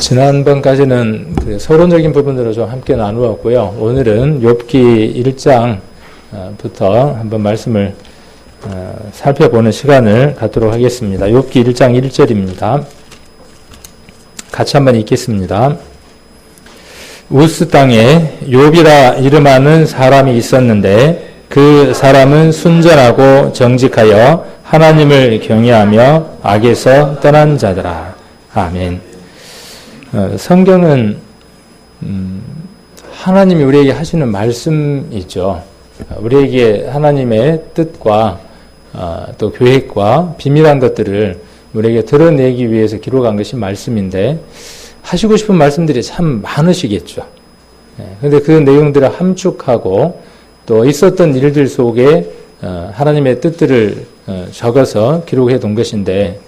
지난번까지는 그 서론적인 부분들을 좀 함께 나누었고요. 오늘은 욥기 1장부터 한번 말씀을 살펴보는 시간을 갖도록 하겠습니다. 욥기 1장 1절입니다. 같이 한번 읽겠습니다. 우스 땅에 욥이라 이름하는 사람이 있었는데 그 사람은 순전하고 정직하여 하나님을 경외하며 악에서 떠난 자더라. 아멘. 성경은 하나님이 우리에게 하시는 말씀이죠. 우리에게 하나님의 뜻과 또 계획과 비밀한 것들을 우리에게 드러내기 위해서 기록한 것이 말씀인데 하시고 싶은 말씀들이 참 많으시겠죠. 그런데 그 내용들을 함축하고 또 있었던 일들 속에 하나님의 뜻들을 적어서 기록해 둔 것인데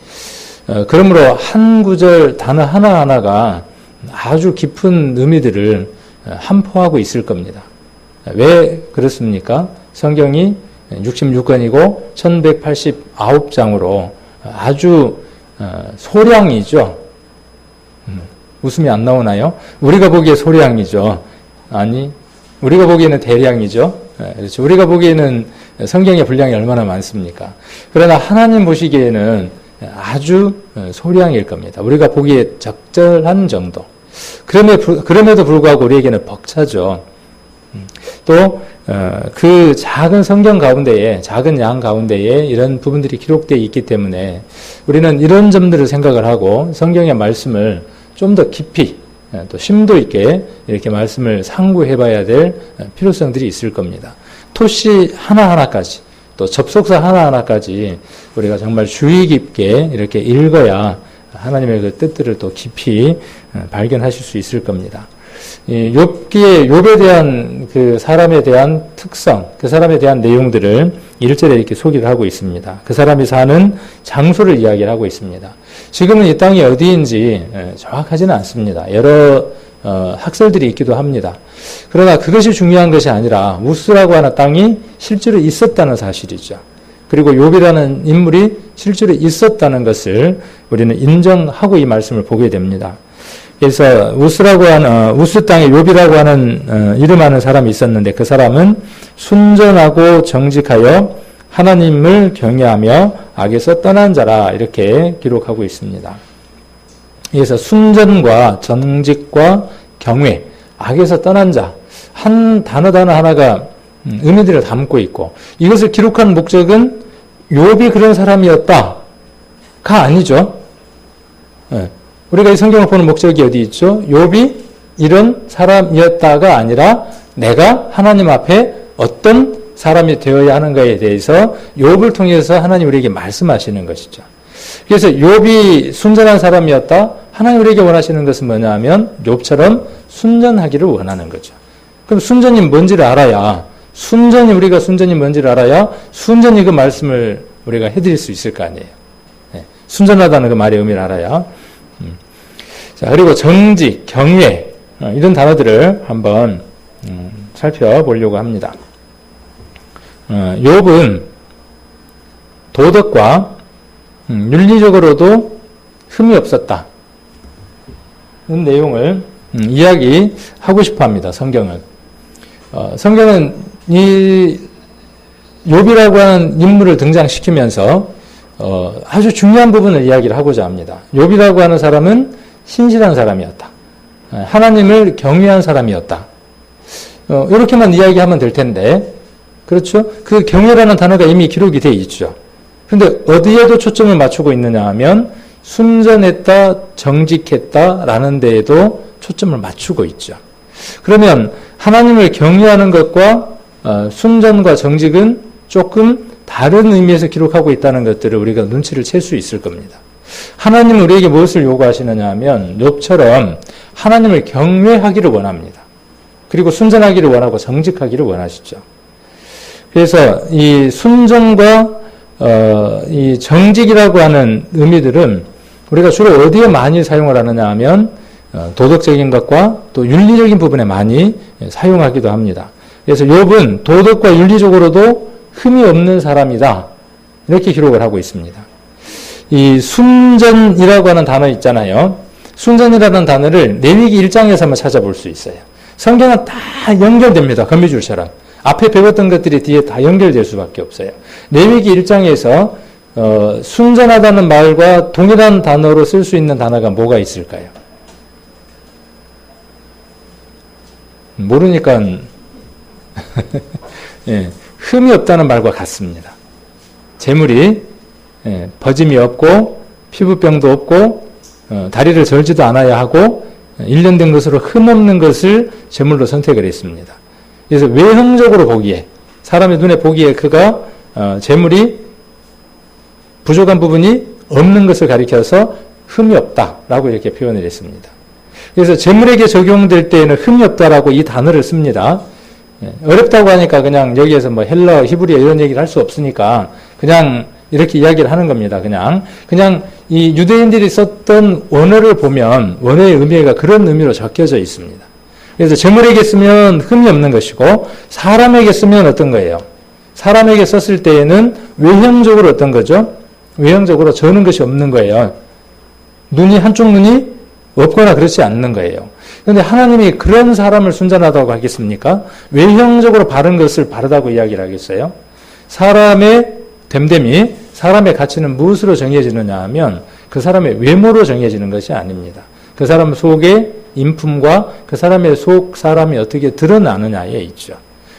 그러므로 한 구절 단어 하나하나가 아주 깊은 의미들을 함포하고 있을 겁니다. 왜 그렇습니까? 성경이 66권이고 1189장으로 아주 소량이죠. 웃음이 안 나오나요? 우리가 보기에 소량이죠. 아니, 우리가 보기에는 대량이죠. 그렇죠. 우리가 보기에는 성경의 분량이 얼마나 많습니까? 그러나 하나님 보시기에는 아주 소량일 겁니다. 우리가 보기에 적절한 정도. 그럼에도 불구하고 우리에게는 벅차죠. 또 그 작은 성경 가운데에, 작은 양 가운데에 이런 부분들이 기록되어 있기 때문에 우리는 이런 점들을 생각을 하고 성경의 말씀을 좀 더 깊이 또 심도 있게 이렇게 말씀을 상고해 봐야 될 필요성들이 있을 겁니다. 토시 하나하나까지 또 접속사 하나하나까지 우리가 정말 주의 깊게 이렇게 읽어야 하나님의 그 뜻들을 또 깊이 발견하실 수 있을 겁니다. 욥에 대한 그 사람에 대한 특성, 그 사람에 대한 내용들을 1절에 이렇게 소개를 하고 있습니다. 그 사람이 사는 장소를 이야기를 하고 있습니다. 지금은 이 땅이 어디인지 정확하지는 않습니다. 여러 학설들이 있기도 합니다. 그러나 그것이 중요한 것이 아니라 우스라고 하는 땅이 실제로 있었다는 사실이죠. 그리고 욥이라는 인물이 실제로 있었다는 것을 우리는 인정하고 이 말씀을 보게 됩니다. 그래서 우스라고 하는 우스 땅에 욥이라고 하는 이름하는 사람이 있었는데 그 사람은 순전하고 정직하여 하나님을 경외하며 악에서 떠난 자라 이렇게 기록하고 있습니다. 그래서 순전과 정직과 경외, 악에서 떠난 자, 한 단어 하나가 의미들을 담고 있고 이것을 기록한 목적은 욥이 그런 사람이었다가 아니죠. 우리가 이 성경을 보는 목적이 어디 있죠? 욥이 이런 사람이었다가 아니라 내가 하나님 앞에 어떤 사람이 되어야 하는가에 대해서 욥을 통해서 하나님 우리에게 말씀하시는 것이죠. 그래서 욥이 순전한 사람이었다. 하나님 우리에게 원하시는 것은 뭐냐 하면 욥처럼 순전하기를 원하는 거죠. 그럼 순전이 뭔지를 알아야 우리가 순전이 뭔지를 알아야 순전히 그 말씀을 우리가 해드릴 수 있을 거 아니에요. 순전하다는 그 말의 의미를 알아야. 자, 그리고 정직, 경외 이런 단어들을 한번 살펴보려고 합니다. 욥은 도덕과 윤리적으로도 흠이 없었다. 이런 내용을 이야기하고 싶어 합니다. 성경은. 성경은 이 욥이라고 하는 인물을 등장시키면서 아주 중요한 부분을 이야기를 하고자 합니다. 욥이라고 하는 사람은 신실한 사람이었다. 하나님을 경외한 사람이었다. 이렇게만 이야기하면 될 텐데 그렇죠? 그 경외라는 단어가 이미 기록이 되어 있죠. 그런데 어디에도 초점을 맞추고 있느냐 하면 순전했다, 정직했다라는 데에도 초점을 맞추고 있죠. 그러면 하나님을 경외하는 것과 순전과 정직은 조금 다른 의미에서 기록하고 있다는 것들을 우리가 눈치를 챌 수 있을 겁니다. 하나님은 우리에게 무엇을 요구하시느냐 하면 욥처럼 하나님을 경외하기를 원합니다. 그리고 순전하기를 원하고 정직하기를 원하시죠. 그래서 이 순전과 이 정직이라고 하는 의미들은 우리가 주로 어디에 많이 사용을 하느냐 하면 도덕적인 것과 또 윤리적인 부분에 많이 사용하기도 합니다. 그래서 욥은 도덕과 윤리적으로도 흠이 없는 사람이다. 이렇게 기록을 하고 있습니다. 이 순전이라고 하는 단어 있잖아요. 순전이라는 단어를 레위기 1장에서 한번 찾아볼 수 있어요. 성경은 다 연결됩니다. 거미줄처럼. 앞에 배웠던 것들이 뒤에 다 연결될 수밖에 없어요. 레위기 1장에서 순전하다는 말과 동일한 단어로 쓸 수 있는 단어가 뭐가 있을까요? 모르니까 예, 흠이 없다는 말과 같습니다. 재물이 버짐이 없고 피부병도 없고 다리를 절지도 않아야 하고 1년 된 것으로 흠없는 것을 제물로 선택을 했습니다. 그래서 외형적으로 보기에 사람의 눈에 보기에 그가 제물이 부족한 부분이 없는 것을 가리켜서 흠이 없다라고 이렇게 표현을 했습니다. 그래서 제물에게 적용될 때에는 흠이 없다라고 이 단어를 씁니다. 어렵다고 하니까 그냥 여기에서 뭐 헬러, 히브리어 이런 얘기를 할 수 없으니까 그냥 이렇게 이야기를 하는 겁니다. 그냥 이 유대인들이 썼던 원어를 보면 원어의 의미가 그런 의미로 적혀져 있습니다. 그래서 제물에게 쓰면 흠이 없는 것이고 사람에게 쓰면 어떤 거예요? 사람에게 썼을 때에는 외형적으로 어떤 거죠? 외형적으로 저는 것이 없는 거예요. 한쪽 눈이 없거나 그렇지 않는 거예요. 그런데 하나님이 그런 사람을 순전하다고 하겠습니까? 외형적으로 바른 것을 바르다고 이야기를 하겠어요? 사람의 됨됨이, 사람의 가치는 무엇으로 정해지느냐 하면 그 사람의 외모로 정해지는 것이 아닙니다. 그 사람 속의 인품과 그 사람의 속 사람이 어떻게 드러나느냐에 있죠.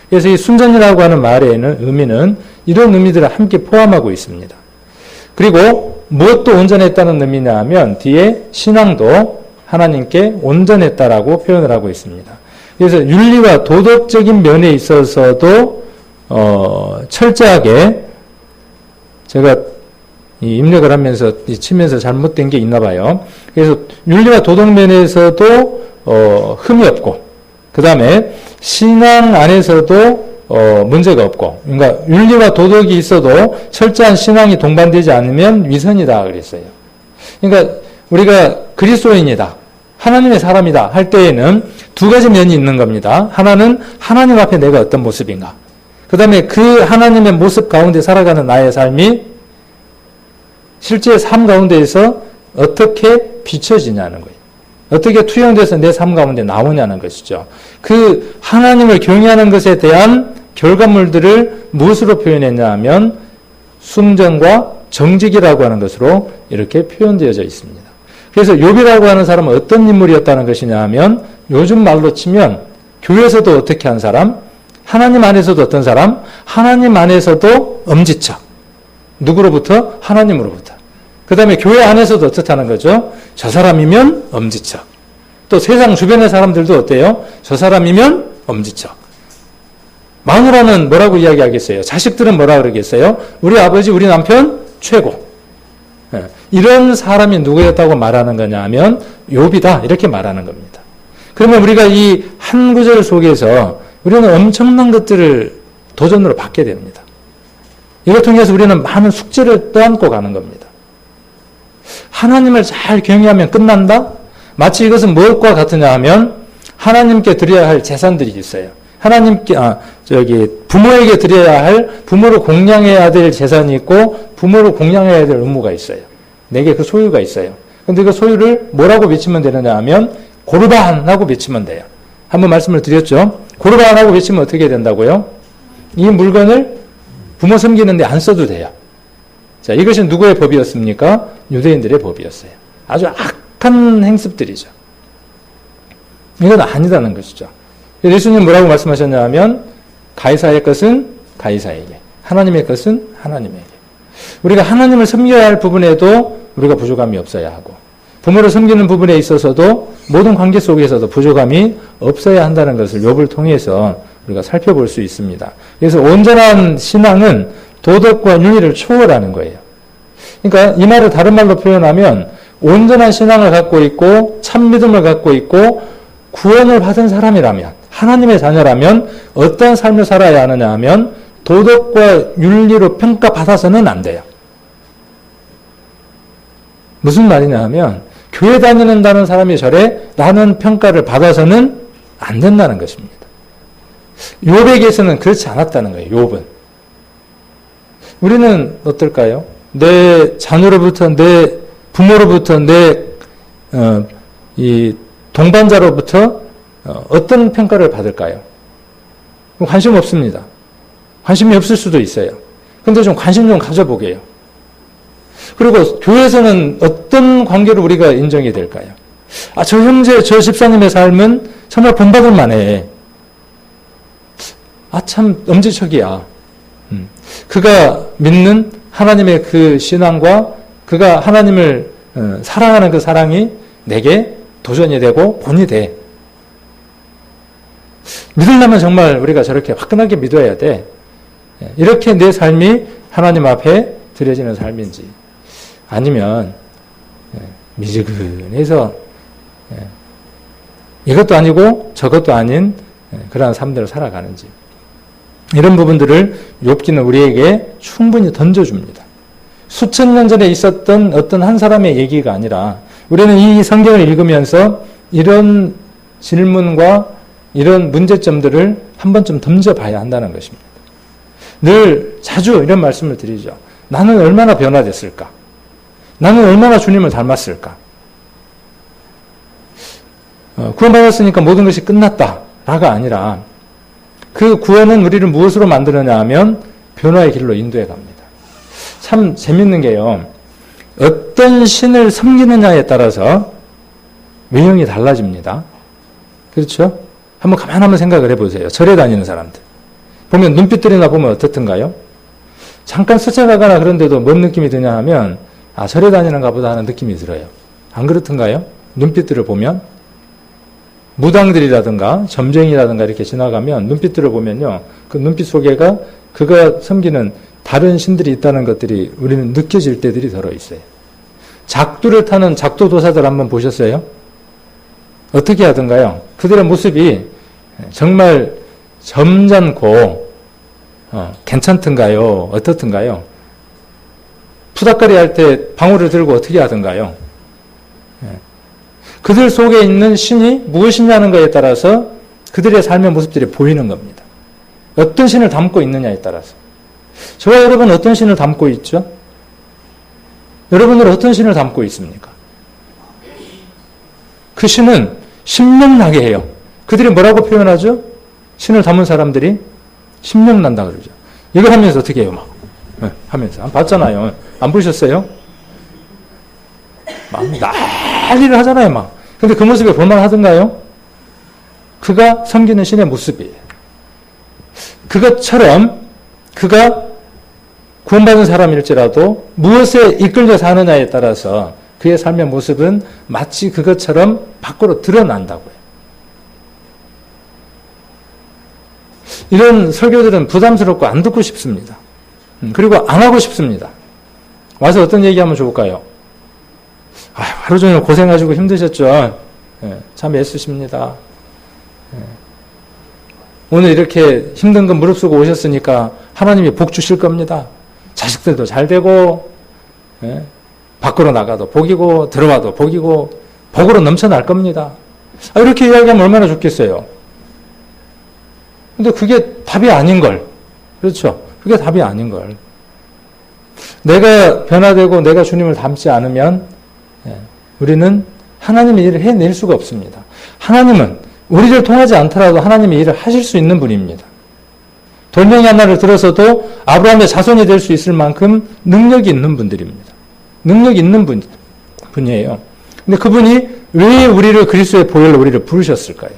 그래서 이 순전이라고 하는 말에는 의미는 이런 의미들을 함께 포함하고 있습니다. 그리고 무엇도 온전했다는 의미냐 하면 뒤에 신앙도 하나님께 온전했다라고 표현을 하고 있습니다. 그래서 윤리와 도덕적인 면에 있어서도 철저하게 제가 입력을 하면서 치면서 잘못된 게 있나 봐요. 그래서 윤리와 도덕 면에서도 흠이 없고 그 다음에 신앙 안에서도 문제가 없고, 그러니까 윤리와 도덕이 있어도 철저한 신앙이 동반되지 않으면 위선이다 그랬어요. 그러니까 우리가 그리스도인이다, 하나님의 사람이다 할 때에는 두 가지 면이 있는 겁니다. 하나는 하나님 앞에 내가 어떤 모습인가, 그 다음에 그 하나님의 모습 가운데 살아가는 나의 삶이 실제 삶 가운데에서 어떻게 비춰지냐는 거예요. 어떻게 투영돼서 내 삶 가운데 나오냐는 것이죠. 그 하나님을 경외하는 것에 대한 결과물들을 무엇으로 표현했냐 하면 순전과 정직이라고 하는 것으로 이렇게 표현되어져 있습니다. 그래서 욥이라고 하는 사람은 어떤 인물이었다는 것이냐 하면 요즘 말로 치면 교회에서도 어떻게 한 사람, 하나님 안에서도 어떤 사람, 하나님 안에서도 엄지척. 누구로부터? 하나님으로부터. 그 다음에 교회 안에서도 어떻다는 거죠? 저 사람이면 엄지척. 또 세상 주변의 사람들도 어때요? 저 사람이면 엄지척. 마누라는 뭐라고 이야기하겠어요? 자식들은 뭐라 그러겠어요? 우리 아버지, 우리 남편 최고. 이런 사람이 누구였다고 말하는 거냐 하면 욥이다 이렇게 말하는 겁니다. 그러면 우리가 이 한 구절 속에서 우리는 엄청난 것들을 도전으로 받게 됩니다. 이걸 통해서 우리는 많은 숙제를 떠안고 가는 겁니다. 하나님을 잘 경외하면 끝난다? 마치 이것은 무엇과 같으냐 하면 하나님께 드려야 할 재산들이 있어요. 하나님께, 부모에게 드려야 할, 부모를 공양해야 될 재산이 있고, 부모를 공양해야 될 의무가 있어요. 내게 그 소유가 있어요. 근데 그 소유를 뭐라고 외치면 되느냐 하면, 고르반하고 외치면 돼요. 한번 말씀을 드렸죠? 고르반하고 외치면 어떻게 된다고요? 이 물건을 부모 섬기는데 안 써도 돼요. 자, 이것이 누구의 법이었습니까? 유대인들의 법이었어요. 아주 악한 행습들이죠. 이건 아니다는 것이죠. 예수님 뭐라고 말씀하셨냐 하면 가이사의 것은 가이사에게, 하나님의 것은 하나님에게. 우리가 하나님을 섬겨야 할 부분에도 우리가 부족함이 없어야 하고, 부모를 섬기는 부분에 있어서도 모든 관계 속에서도 부족함이 없어야 한다는 것을 욥을 통해서 우리가 살펴볼 수 있습니다. 그래서 온전한 신앙은 도덕과 윤리를 초월하는 거예요. 그러니까 이 말을 다른 말로 표현하면 온전한 신앙을 갖고 있고 참 믿음을 갖고 있고 구원을 받은 사람이라면, 하나님의 자녀라면 어떤 삶을 살아야 하느냐 하면 도덕과 윤리로 평가받아서는 안 돼요. 무슨 말이냐 하면 교회 다니는다는 사람이 저래 라는 평가를 받아서는 안 된다는 것입니다. 욥에게서는 그렇지 않았다는 거예요. 욥은. 우리는 어떨까요? 내 자녀로부터, 내 부모로부터, 내 이 동반자로부터 어떤 평가를 받을까요? 관심 없습니다. 관심이 없을 수도 있어요. 근데 좀 관심 좀 가져보게요. 그리고 교회에서는 어떤 관계로 우리가 인정이 될까요? 아, 저 형제, 저 집사님의 삶은 정말 본받을 만해. 아, 참 엄지척이야. 그가 믿는 하나님의 그 신앙과 그가 하나님을 사랑하는 그 사랑이 내게 도전이 되고 본이 돼. 믿으려면 정말 우리가 저렇게 화끈하게 믿어야 돼. 이렇게 내 삶이 하나님 앞에 드려지는 삶인지 아니면 미지근해서 이것도 아니고 저것도 아닌 그러한 삶들을 살아가는지 이런 부분들을 욥기는 우리에게 충분히 던져줍니다. 수천 년 전에 있었던 어떤 한 사람의 얘기가 아니라 우리는 이 성경을 읽으면서 이런 질문과 이런 문제점들을 한 번쯤 던져봐야 한다는 것입니다. 늘 자주 이런 말씀을 드리죠. 나는 얼마나 변화됐을까? 나는 얼마나 주님을 닮았을까? 구원받았으니까 모든 것이 끝났다라가 아니라 그 구원은 우리를 무엇으로 만드느냐 하면 변화의 길로 인도해 갑니다. 참 재밌는 게요. 어떤 신을 섬기느냐에 따라서 외형이 달라집니다. 그렇죠? 한번 가만 생각을 해보세요. 절에 다니는 사람들. 보면 눈빛들이나 보면 어떻든가요? 잠깐 스쳐가거나 그런데도 뭔 느낌이 드냐 하면 아, 절에 다니는가 보다 하는 느낌이 들어요. 안 그렇든가요? 눈빛들을 보면 무당들이라든가 점쟁이라든가 이렇게 지나가면 눈빛들을 보면요. 그 눈빛 속에가 그가 섬기는 다른 신들이 있다는 것들이 우리는 느껴질 때들이 더러 있어요. 작두를 타는 작두도사들 한번 보셨어요? 어떻게 하던가요? 그들의 모습이 정말 점잖고 괜찮던가요? 어떻던가요? 푸닥거리 할 때 방울을 들고 어떻게 하던가요? 그들 속에 있는 신이 무엇이냐는 것에 따라서 그들의 삶의 모습들이 보이는 겁니다. 어떤 신을 담고 있느냐에 따라서. 저와 여러분은 어떤 신을 담고 있죠? 여러분들은 어떤 신을 담고 있습니까? 그 신은 신명나게 해요. 그들이 뭐라고 표현하죠? 신을 담은 사람들이 신명난다 그러죠. 이걸 하면서 어떻게 해요? 막 하면서. 봤잖아요. 안 보셨어요? 막 난리를 하잖아요. 막. 근데 그 모습이 볼만하던가요? 그가 섬기는 신의 모습이에요. 그것처럼 그가 구원받은 사람일지라도 무엇에 이끌려 사느냐에 따라서 그의 삶의 모습은 마치 그것처럼 밖으로 드러난다고요. 이런 설교들은 부담스럽고 안 듣고 싶습니다. 그리고 안 하고 싶습니다. 와서 어떤 얘기하면 좋을까요? 하루 종일 고생하시고 힘드셨죠? 참 애쓰십니다. 오늘 이렇게 힘든 거 무릅쓰고 오셨으니까 하나님이 복 주실 겁니다. 자식들도 잘 되고 밖으로 나가도 복이고 들어와도 복이고 복으로 넘쳐날 겁니다. 이렇게 이야기하면 얼마나 좋겠어요. 근데 그게 답이 아닌 걸. 그렇죠? 그게 답이 아닌 걸. 내가 변화되고 내가 주님을 닮지 않으면 우리는 하나님의 일을 해낼 수가 없습니다. 하나님은 우리를 통하지 않더라도 하나님의 일을 하실 수 있는 분입니다. 돌멩이 하나를 들어서도 아브라함의 자손이 될 수 있을 만큼 능력이 있는 분들입니다. 능력이 있는 분이에요. 근데 그분이 왜 우리를 그리스도의 보혈로 우리를 부르셨을까요?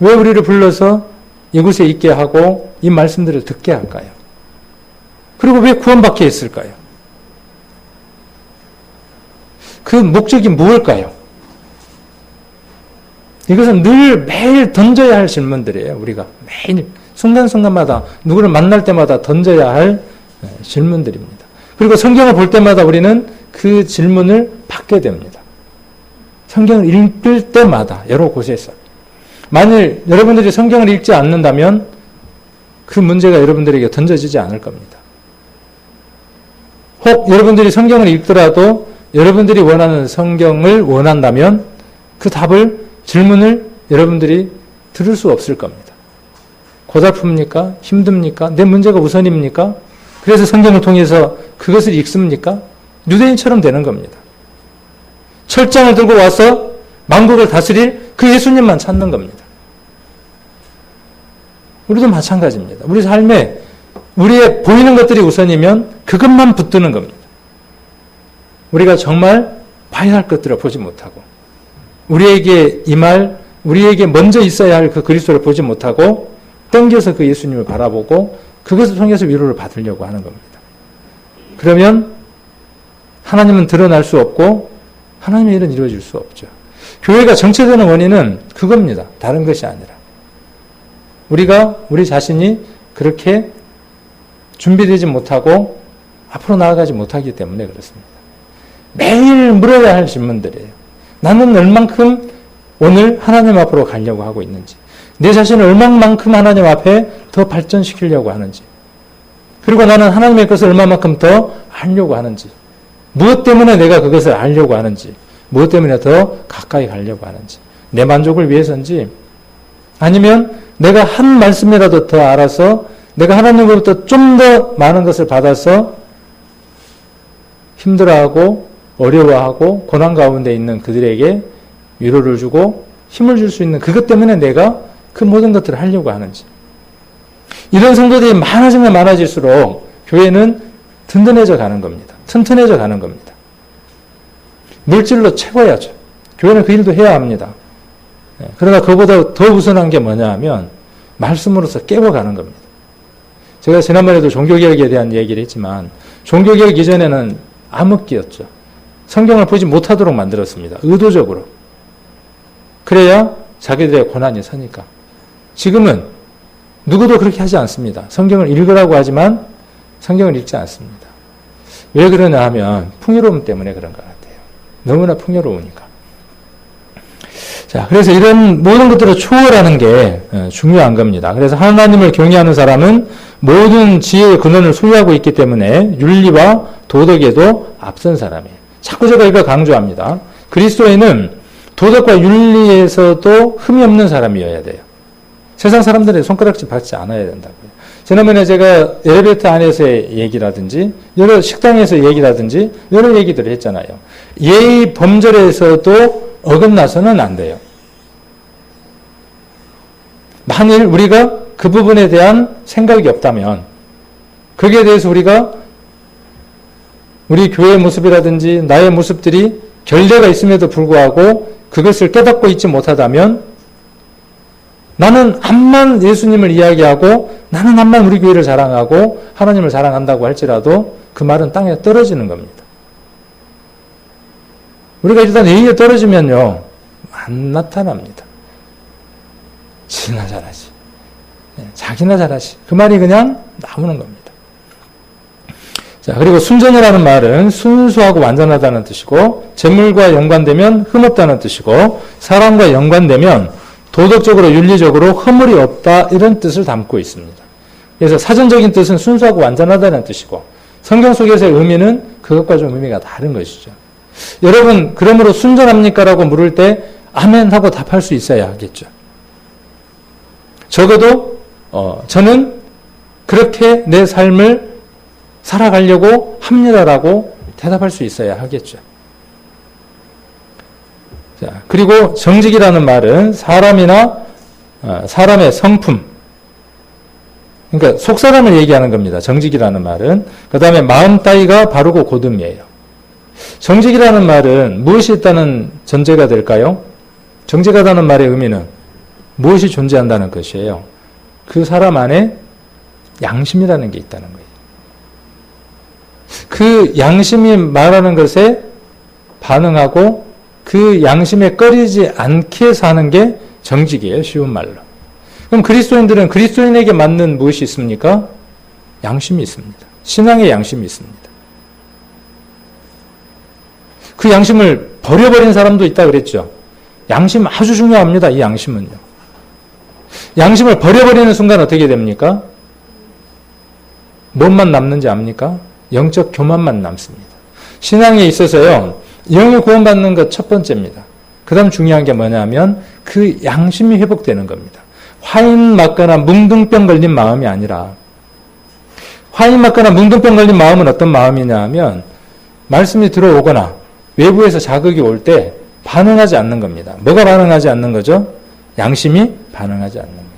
왜 우리를 불러서 이곳에 있게 하고 이 말씀들을 듣게 할까요? 그리고 왜 구원받게 했을까요? 그 목적이 무엇일까요? 이것은 늘 매일 던져야 할 질문들이에요. 우리가 매일 순간순간마다 누구를 만날 때마다 던져야 할 질문들입니다. 그리고 성경을 볼 때마다 우리는 그 질문을 받게 됩니다. 성경을 읽을 때마다 여러 곳에서. 만일 여러분들이 성경을 읽지 않는다면 그 문제가 여러분들에게 던져지지 않을 겁니다. 혹 여러분들이 성경을 읽더라도 여러분들이 원하는 성경을 원한다면 그 질문을 여러분들이 들을 수 없을 겁니다. 고달픕니까? 힘듭니까? 내 문제가 우선입니까? 그래서 성경을 통해서 그것을 읽습니까? 유대인처럼 되는 겁니다. 철장을 들고 와서 만국을 다스릴 그 예수님만 찾는 겁니다. 우리도 마찬가지입니다. 우리 삶에 우리의 보이는 것들이 우선이면 그것만 붙드는 겁니다. 우리가 정말 봐야 할 것들을 보지 못하고 우리에게 우리에게 먼저 있어야 할 그 그리스도를 보지 못하고 땡겨서 그 예수님을 바라보고 그것을 통해서 위로를 받으려고 하는 겁니다. 그러면 하나님은 드러날 수 없고 하나님의 일은 이루어질 수 없죠. 교회가 정체되는 원인은 그겁니다. 다른 것이 아니라 우리 자신이 그렇게 준비되지 못하고 앞으로 나아가지 못하기 때문에 그렇습니다. 매일 물어야 할 질문들이에요. 나는 얼만큼 오늘 하나님 앞으로 가려고 하고 있는지, 내 자신을 얼마만큼 하나님 앞에 더 발전시키려고 하는지, 그리고 나는 하나님의 것을 얼마만큼 더 알려고 하는지, 무엇 때문에 내가 그것을 알려고 하는지, 무엇 때문에 더 가까이 가려고 하는지, 내 만족을 위해서인지, 아니면 내가 한 말씀이라도 더 알아서 내가 하나님으로부터 좀 더 많은 것을 받아서 힘들어하고 어려워하고 고난 가운데 있는 그들에게 위로를 주고 힘을 줄 수 있는 그것 때문에 내가 그 모든 것들을 하려고 하는지. 이런 성도들이 많아지면 많아질수록 교회는 든든해져 가는 겁니다. 튼튼해져 가는 겁니다. 물질로 채워야죠. 교회는 그 일도 해야 합니다. 그러나 그보다 더 우선한 게 뭐냐 하면 말씀으로서 깨워가는 겁니다. 제가 지난번에도 종교개혁에 대한 얘기를 했지만 종교개혁 이전에는 암흑기였죠. 성경을 보지 못하도록 만들었습니다. 의도적으로. 그래야 자기들의 고난이 서니까. 지금은 누구도 그렇게 하지 않습니다. 성경을 읽으라고 하지만 성경을 읽지 않습니다. 왜 그러냐 하면 풍요로움 때문에 그런 것 같아요. 너무나 풍요로우니까. 자, 그래서 이런 모든 것들을 초월하는 게 중요한 겁니다. 그래서 하나님을 경외하는 사람은 모든 지혜의 근원을 소유하고 있기 때문에 윤리와 도덕에도 앞선 사람이에요. 자꾸 제가 이걸 강조합니다. 그리스도인은 도덕과 윤리에서도 흠이 없는 사람이어야 돼요. 세상 사람들의 손가락질 받지 않아야 된다고요. 지난번에 제가 엘리베이터 안에서의 얘기라든지 여러 식당에서 얘기라든지 여러 얘기들을 했잖아요. 예의 범절에서도 어긋나서는 안 돼요. 만일 우리가 그 부분에 대한 생각이 없다면 거기에 대해서 우리가 우리 교회의 모습이라든지 나의 모습들이 결례가 있음에도 불구하고 그것을 깨닫고 있지 못하다면 나는 암만 예수님을 이야기하고 나는 암만 우리 교회를 자랑하고 하나님을 자랑한다고 할지라도 그 말은 땅에 떨어지는 겁니다. 우리가 일단 예의에 떨어지면요 안 나타납니다. 지나 잘하지. 자기나 잘하지. 그 말이 그냥 나오는 겁니다. 자, 그리고 순전이라는 말은 순수하고 완전하다는 뜻이고 재물과 연관되면 흠없다는 뜻이고 사람과 연관되면 도덕적으로 윤리적으로 허물이 없다 이런 뜻을 담고 있습니다. 그래서 사전적인 뜻은 순수하고 완전하다는 뜻이고 성경 속에서의 의미는 그것과 좀 의미가 다른 것이죠. 여러분 그러므로 순전합니까? 라고 물을 때 아멘 하고 답할 수 있어야 하겠죠. 적어도 저는 그렇게 내 삶을 살아가려고 합니다라고 대답할 수 있어야 하겠죠. 자, 그리고 정직이라는 말은 사람이나 사람의 성품, 그러니까 속사람을 얘기하는 겁니다. 정직이라는 말은. 그 다음에 마음 따위가 바르고 고듬이에요. 정직이라는 말은 무엇이 있다는 전제가 될까요? 정직하다는 말의 의미는 무엇이 존재한다는 것이에요. 그 사람 안에 양심이라는 게 있다는 거예요. 그 양심이 말하는 것에 반응하고 그 양심에 꺼리지 않게 사는 게 정직이에요. 쉬운 말로. 그럼 그리스도인들은 그리스도인에게 맞는 무엇이 있습니까? 양심이 있습니다. 신앙의 양심이 있습니다. 그 양심을 버려버린 사람도 있다 그랬죠. 양심 아주 중요합니다. 이 양심은요. 양심을 버려버리는 순간 어떻게 됩니까? 뭔만 남는지 압니까? 영적 교만만 남습니다. 신앙에 있어서요. 영을 구원받는 것 첫 번째입니다. 그 다음 중요한 게 뭐냐면 그 양심이 회복되는 겁니다. 화인 맞거나 뭉둥병 걸린 마음이 아니라 화인 맞거나 뭉둥병 걸린 마음은 어떤 마음이냐 하면 말씀이 들어오거나 외부에서 자극이 올 때 반응하지 않는 겁니다. 뭐가 반응하지 않는 거죠? 양심이 반응하지 않는 거예요.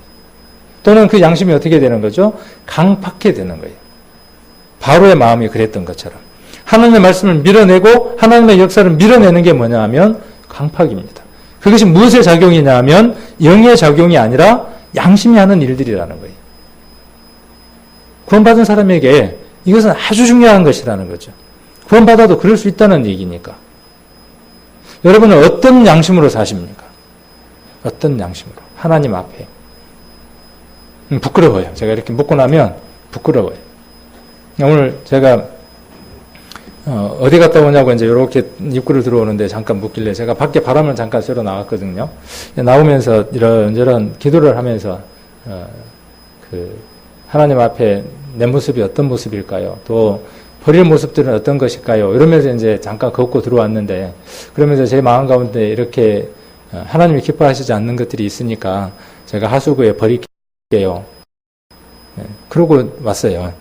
또는 그 양심이 어떻게 되는 거죠? 강팍해 되는 거예요. 바로의 마음이 그랬던 것처럼. 하나님의 말씀을 밀어내고 하나님의 역사를 밀어내는 게 뭐냐 하면 강팍입니다. 그것이 무엇의 작용이냐 하면 영의 작용이 아니라 양심이 하는 일들이라는 거예요. 구원받은 사람에게 이것은 아주 중요한 것이라는 거죠. 구원받아도 그럴 수 있다는 얘기니까. 여러분은 어떤 양심으로 사십니까? 어떤 양심으로? 하나님 앞에. 부끄러워요. 제가 이렇게 묻고 나면 부끄러워요. 오늘 제가 어디 갔다 오냐고 이제 이렇게 입구를 들어오는데 잠깐 묻길래 제가 밖에 바람을 잠깐 쐬러 나갔거든요. 나오면서 이런저런 기도를 하면서 하나님 앞에 내 모습이 어떤 모습일까요? 또 버릴 모습들은 어떤 것일까요? 이러면서 이제 잠깐 걷고 들어왔는데 그러면서 제 마음 가운데 이렇게 하나님이 기뻐하시지 않는 것들이 있으니까 제가 하수구에 버릴게요. 그러고 왔어요.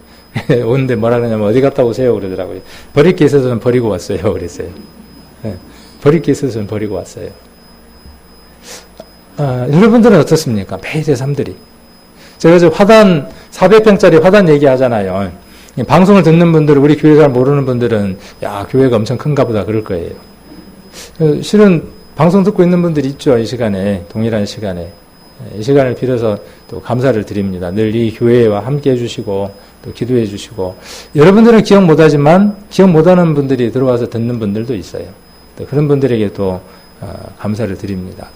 오는데 뭐라 그러냐면 어디 갔다 오세요 그러더라고요. 버릴 게 있어서 좀 버리고 왔어요. 그랬어요. 버릴 게 있어서 좀 버리고 왔어요. 여러분들은 어떻습니까? 매일의 삶들이. 제가 저 화단 400평짜리 화단 얘기하잖아요. 방송을 듣는 분들, 우리 교회 잘 모르는 분들은 야 교회가 엄청 큰가 보다 그럴 거예요. 실은 방송 듣고 있는 분들이 있죠. 이 시간에, 동일한 시간에. 이 시간을 빌어서 또 감사를 드립니다. 늘 이 교회와 함께 해주시고 또 기도해 주시고 여러분들은 기억 못하지만 기억 못하는 분들이 들어와서 듣는 분들도 있어요. 또 그런 분들에게 또 감사를 드립니다.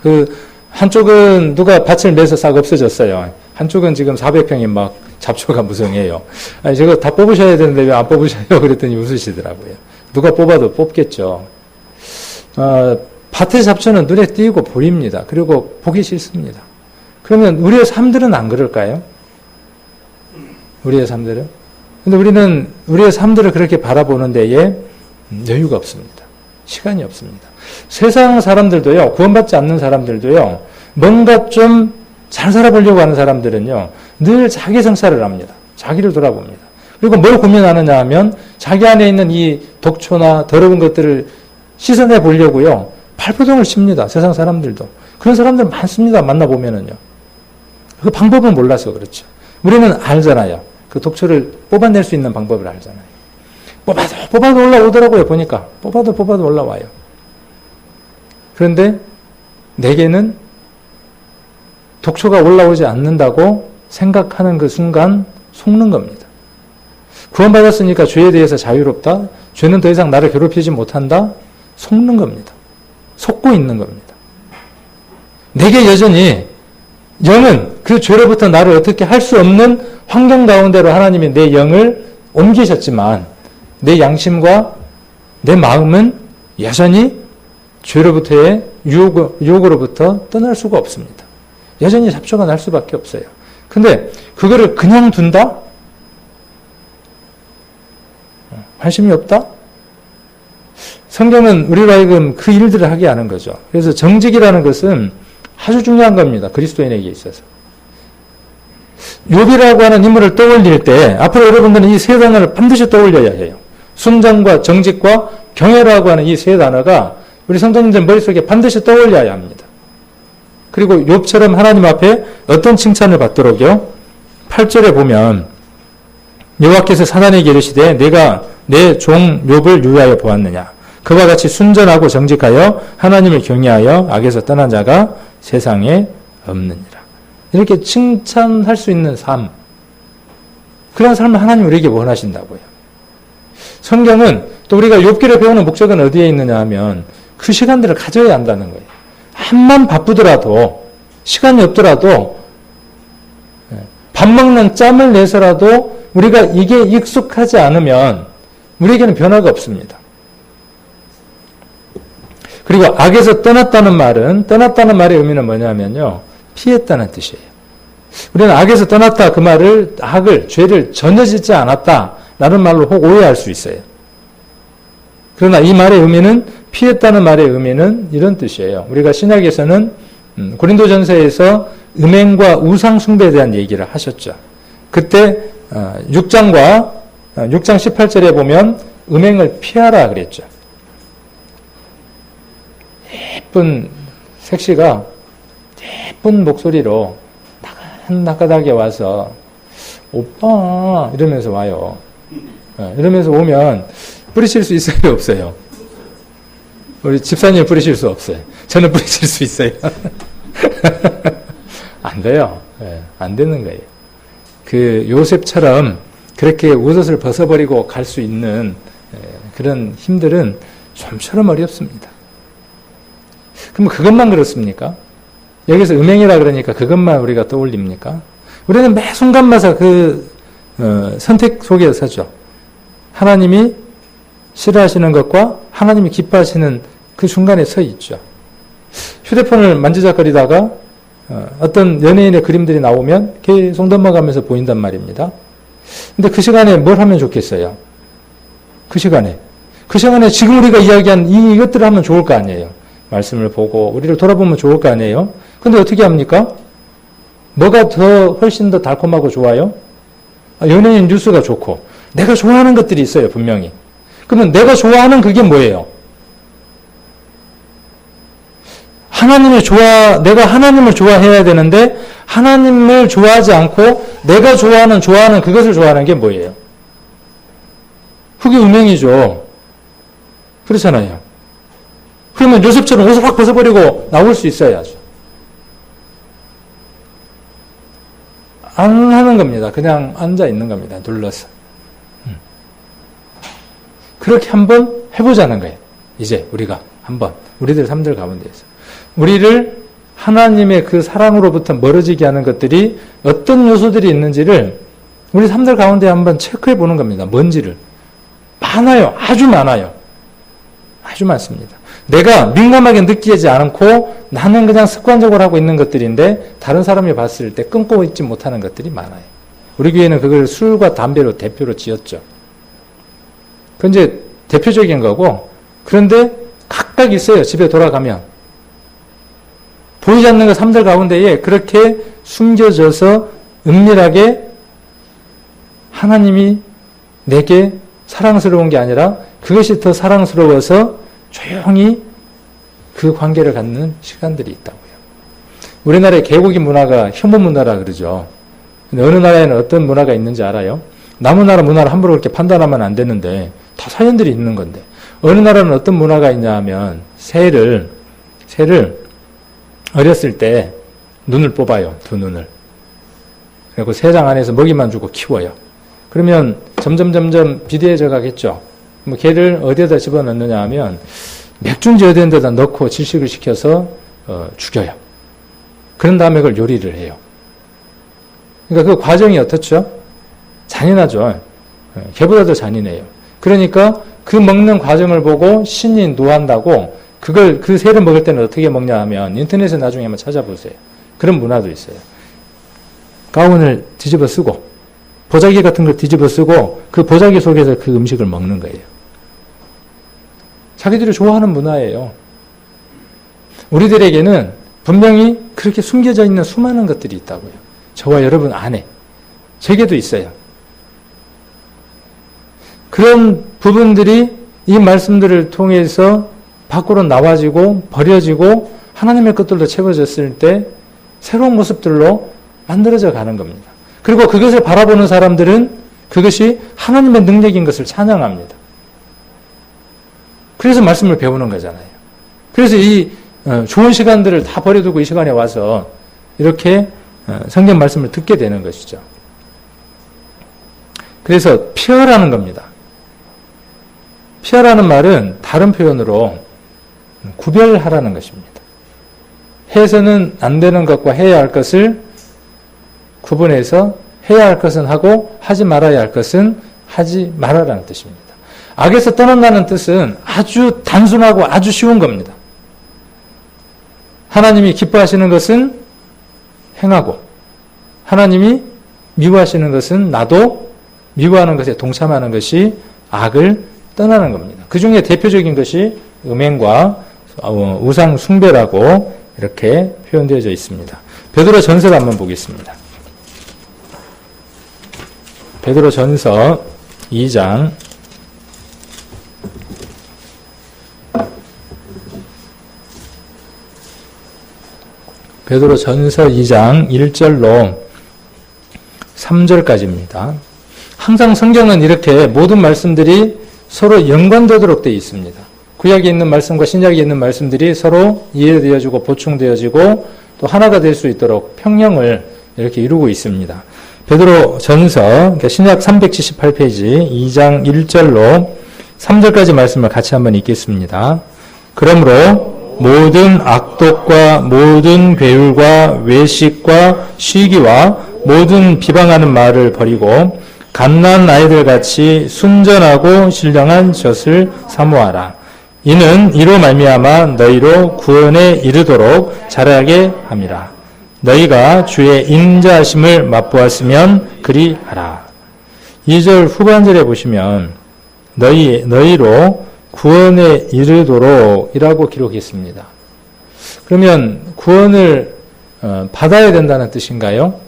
한쪽은 누가 밭을 매서 싹 없어졌어요. 한쪽은 지금 400평이 막 잡초가 무성해요. 아니, 저거 다 뽑으셔야 되는데 왜 안 뽑으셔요? 그랬더니 웃으시더라고요. 누가 뽑아도 뽑겠죠. 밭의 잡초는 눈에 띄고 보입니다. 그리고 보기 싫습니다. 그러면 우리의 삶들은 안 그럴까요? 우리의 삶들은? 근데 우리는 우리의 삶들을 그렇게 바라보는 데에 여유가 없습니다. 시간이 없습니다. 세상 사람들도요, 구원받지 않는 사람들도요, 뭔가 좀 잘 살아보려고 하는 사람들은요, 늘 자기 성찰을 합니다. 자기를 돌아봅니다. 그리고 뭘 고민하느냐 하면 자기 안에 있는 이 독초나 더러운 것들을 씻어내 보려고요, 발버둥을 칩니다. 세상 사람들도. 그런 사람들 많습니다. 만나보면은요. 그 방법은 몰라서 그렇죠. 우리는 알잖아요. 그 독초를 뽑아낼 수 있는 방법을 알잖아요. 뽑아도 올라오더라고요. 보니까. 뽑아도 올라와요. 그런데 내게는 독초가 올라오지 않는다고 생각하는 그 순간 속는 겁니다. 구원받았으니까 죄에 대해서 자유롭다. 죄는 더 이상 나를 괴롭히지 못한다. 속는 겁니다. 속고 있는 겁니다. 내게 여전히 영은 그 죄로부터 나를 어떻게 할 수 없는 환경 가운데로 하나님이 내 영을 옮기셨지만 내 양심과 내 마음은 여전히 죄로부터의 유혹으로부터 떠날 수가 없습니다. 여전히 잡초가 날 수밖에 없어요. 근데 그거를 그냥 둔다? 관심이 없다? 성경은 우리로 하여금 그 일들을 하게 하는 거죠. 그래서 정직이라는 것은 아주 중요한 겁니다. 그리스도인에게 있어서. 욥이라고 하는 인물을 떠올릴 때 앞으로 여러분들은 이 세 단어를 반드시 떠올려야 해요. 순전과 정직과 경외라고 하는 이 세 단어가 우리 성도님들 머릿속에 반드시 떠올려야 합니다. 그리고 욥처럼 하나님 앞에 어떤 칭찬을 받도록요. 8절에 보면 여호와께서 사단에게 이르시되 내가 내 종 욥을 유의하여 보았느냐. 그와 같이 순전하고 정직하여 하나님을 경외하여 악에서 떠난 자가 세상에 없느니라. 이렇게 칭찬할 수 있는 삶. 그런 삶을 하나님 우리에게 원하신다고요. 성경은 또 우리가 욥기를 배우는 목적은 어디에 있느냐 하면 그 시간들을 가져야 한다는 거예요. 한만 바쁘더라도 시간이 없더라도 밥 먹는 짬을 내서라도 우리가 이게 익숙하지 않으면 우리에게는 변화가 없습니다. 그리고 악에서 떠났다는 말의 의미는 뭐냐면요. 피했다는 뜻이에요. 우리는 악에서 떠났다 그 말을 죄를 전혀 짓지 않았다라는 말로 혹 오해할 수 있어요. 그러나 이 말의 의미는 피했다는 말의 의미는 이런 뜻이에요. 우리가 신약에서는 고린도전서에서 음행과 우상 숭배에 대한 얘기를 하셨죠. 그때 6장 18절에 보면 음행을 피하라 그랬죠. 예쁜 색시가 예쁜 목소리로 나긋나긋하게 와서 오빠 이러면서 와요. 이러면서 오면 뿌리칠 수 있어요, 없어요? 우리 집사님 뿌리칠 수 없어요. 저는 뿌리칠 수 있어요. 안 돼요. 안 되는 거예요. 그 요셉처럼 그렇게 옷을 벗어버리고 갈 수 있는 그런 힘들은 좀처럼 어렵습니다. 그럼 그것만 그렇습니까? 여기서 음행이라 그러니까 그것만 우리가 떠올립니까? 우리는 매 순간마다 그 선택 속에 서죠. 하나님이 싫어하시는 것과 하나님이 기뻐하시는 그 중간에 서 있죠. 휴대폰을 만지작거리다가 어떤 연예인의 그림들이 나오면 계속 넘어가면서 보인단 말입니다. 근데 그 시간에 뭘 하면 좋겠어요? 그 시간에 지금 우리가 이야기한 이것들을 하면 좋을 거 아니에요. 말씀을 보고 우리를 돌아보면 좋을 거 아니에요. 근데 어떻게 합니까? 뭐가 훨씬 더 달콤하고 좋아요? 연예인 뉴스가 좋고 내가 좋아하는 것들이 있어요, 분명히. 그러면 내가 좋아하는 그게 뭐예요? 내가 하나님을 좋아해야 되는데 하나님을 좋아하지 않고 내가 좋아하는 그것을 좋아하는 게 뭐예요? 그게 음행이죠. 그렇잖아요. 그러면 요셉처럼 옷을 확 벗어버리고 나올 수 있어야죠. 안 하는 겁니다. 그냥 앉아 있는 겁니다. 눌러서. 그렇게 한번 해보자는 거예요. 이제 우리가 한번 우리들 삶들 가운데에서 우리를 하나님의 그 사랑으로부터 멀어지게 하는 것들이 어떤 요소들이 있는지를 우리 삶들 가운데 한번 체크해 보는 겁니다. 뭔지를. 많아요. 아주 많아요. 아주 많습니다. 내가 민감하게 느끼지 않고 나는 그냥 습관적으로 하고 있는 것들인데 다른 사람이 봤을 때 끊고 있지 못하는 것들이 많아요. 우리 교회는 그걸 술과 담배로 대표로 지었죠. 그건 이제 대표적인 거고, 그런데 각각 있어요. 집에 돌아가면. 보이지 않는 그 삶들 가운데에 그렇게 숨겨져서 은밀하게 하나님이 내게 사랑스러운 게 아니라 그것이 더 사랑스러워서 조용히 그 관계를 갖는 시간들이 있다고요. 우리나라의 개고기 문화가 혐오 문화라 그러죠. 근데 어느 나라에는 어떤 문화가 있는지 알아요? 남의 나라 문화를 함부로 그렇게 판단하면 안 되는데 다 사연들이 있는 건데, 어느 나라는 어떤 문화가 있냐 하면 새를 어렸을 때 눈을 뽑아요. 두 눈을. 그리고 새장 안에서 먹이만 주고 키워요. 그러면 점점 비대해져 가겠죠. 뭐 개를 어디에다 집어넣느냐 하면 맥주인지 어디에 데다 넣고 질식을 시켜서 죽여요. 그런 다음에 그걸 요리를 해요. 그러니까 그 과정이 어떻죠? 잔인하죠. 개보다 더 잔인해요. 그러니까 그 먹는 과정을 보고 신이 노한다고 그 새를 먹을 때는 어떻게 먹냐 하면 인터넷에 나중에 한번 찾아보세요. 그런 문화도 있어요. 가운을 뒤집어 쓰고 보자기 같은 걸 뒤집어 쓰고 그 보자기 속에서 그 음식을 먹는 거예요. 자기들이 좋아하는 문화예요. 우리들에게는 분명히 그렇게 숨겨져 있는 수많은 것들이 있다고요. 저와 여러분 안에. 제게도 있어요. 그런 부분들이 이 말씀들을 통해서 밖으로 나와지고 버려지고 하나님의 것들로 채워졌을 때 새로운 모습들로 만들어져 가는 겁니다. 그리고 그것을 바라보는 사람들은 그것이 하나님의 능력인 것을 찬양합니다. 그래서 말씀을 배우는 거잖아요. 그래서 이 좋은 시간들을 다 버려두고 이 시간에 와서 이렇게 성경 말씀을 듣게 되는 것이죠. 그래서 피하라는 겁니다. 피하라는 말은 다른 표현으로 구별하라는 것입니다. 해서는 안 되는 것과 해야 할 것을 구분해서 해야 할 것은 하고 하지 말아야 할 것은 하지 말아라는 뜻입니다. 악에서 떠난다는 뜻은 아주 단순하고 아주 쉬운 겁니다. 하나님이 기뻐하시는 것은 행하고 하나님이 미워하시는 것은 나도 미워하는 것에 동참하는 것이 악을 떠나는 겁니다. 그 중에 대표적인 것이 음행과 우상 숭배라고 이렇게 표현되어져 있습니다. 베드로 전서를 한번 보겠습니다. 베드로 전서 2장 베드로 전서 2장 1절로 3절까지입니다. 항상 성경은 이렇게 모든 말씀들이 서로 연관되도록 되어 있습니다. 구약에 있는 말씀과 신약에 있는 말씀들이 서로 이해되어지고 보충되어지고 또 하나가 될 수 있도록 평형을 이렇게 이루고 있습니다. 베드로 전서, 그러니까 신약 378페이지 2장 1절로 3절까지 말씀을 같이 한번 읽겠습니다. 그러므로 모든 악독과 모든 괴율과 외식과 시기와 모든 비방하는 말을 버리고 갓난 아이들 같이 순전하고 신령한 젖을 사모하라. 이는 이로 말미암아 너희로 구원에 이르도록 자라게 함이라. 너희가 주의 인자하심을 맛보았으면 그리하라. 2절 후반절에 보시면 너희로 구원에 이르도록 이라고 기록했습니다. 그러면 구원을 받아야 된다는 뜻인가요?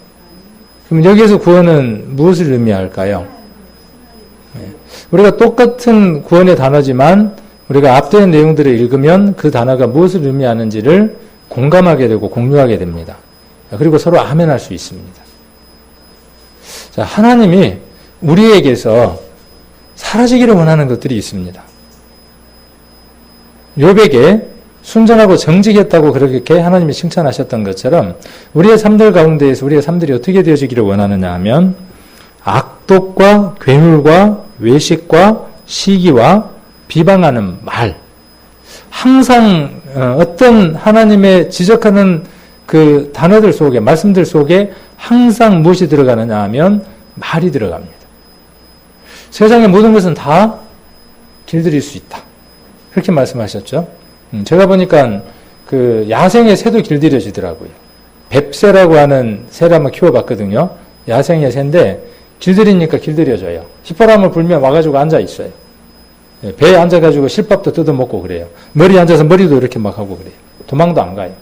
그럼 여기에서 구원은 무엇을 의미할까요? 우리가 똑같은 구원의 단어지만 우리가 앞뒤의 내용들을 읽으면 그 단어가 무엇을 의미하는지를 공감하게 되고 공유하게 됩니다. 그리고 서로 아멘할 수 있습니다. 자, 하나님이 우리에게서 사라지기를 원하는 것들이 있습니다. 욥에게 순전하고 정직했다고 그렇게 하나님이 칭찬하셨던 것처럼 우리의 삶들 가운데에서 우리의 삶들이 어떻게 되어지기를 원하느냐 하면 악독과 괴물과 외식과 시기와 비방하는 말, 항상 어떤 하나님의 지적하는 그 단어들 속에, 말씀들 속에 항상 무엇이 들어가느냐 하면 말이 들어갑니다. 세상의 모든 것은 다 길들일 수 있다. 그렇게 말씀하셨죠. 제가 보니까 그 야생의 새도 길들여지더라고요. 뱁새라고 하는 새를 한번 키워봤거든요. 야생의 새인데 길들이니까 길들여져요. 휘파람을 불면 와가지고 앉아있어요. 배에 앉아가지고 실밥도 뜯어먹고 그래요. 머리에 앉아서 머리도 이렇게 막 하고 그래요. 도망도 안 가요.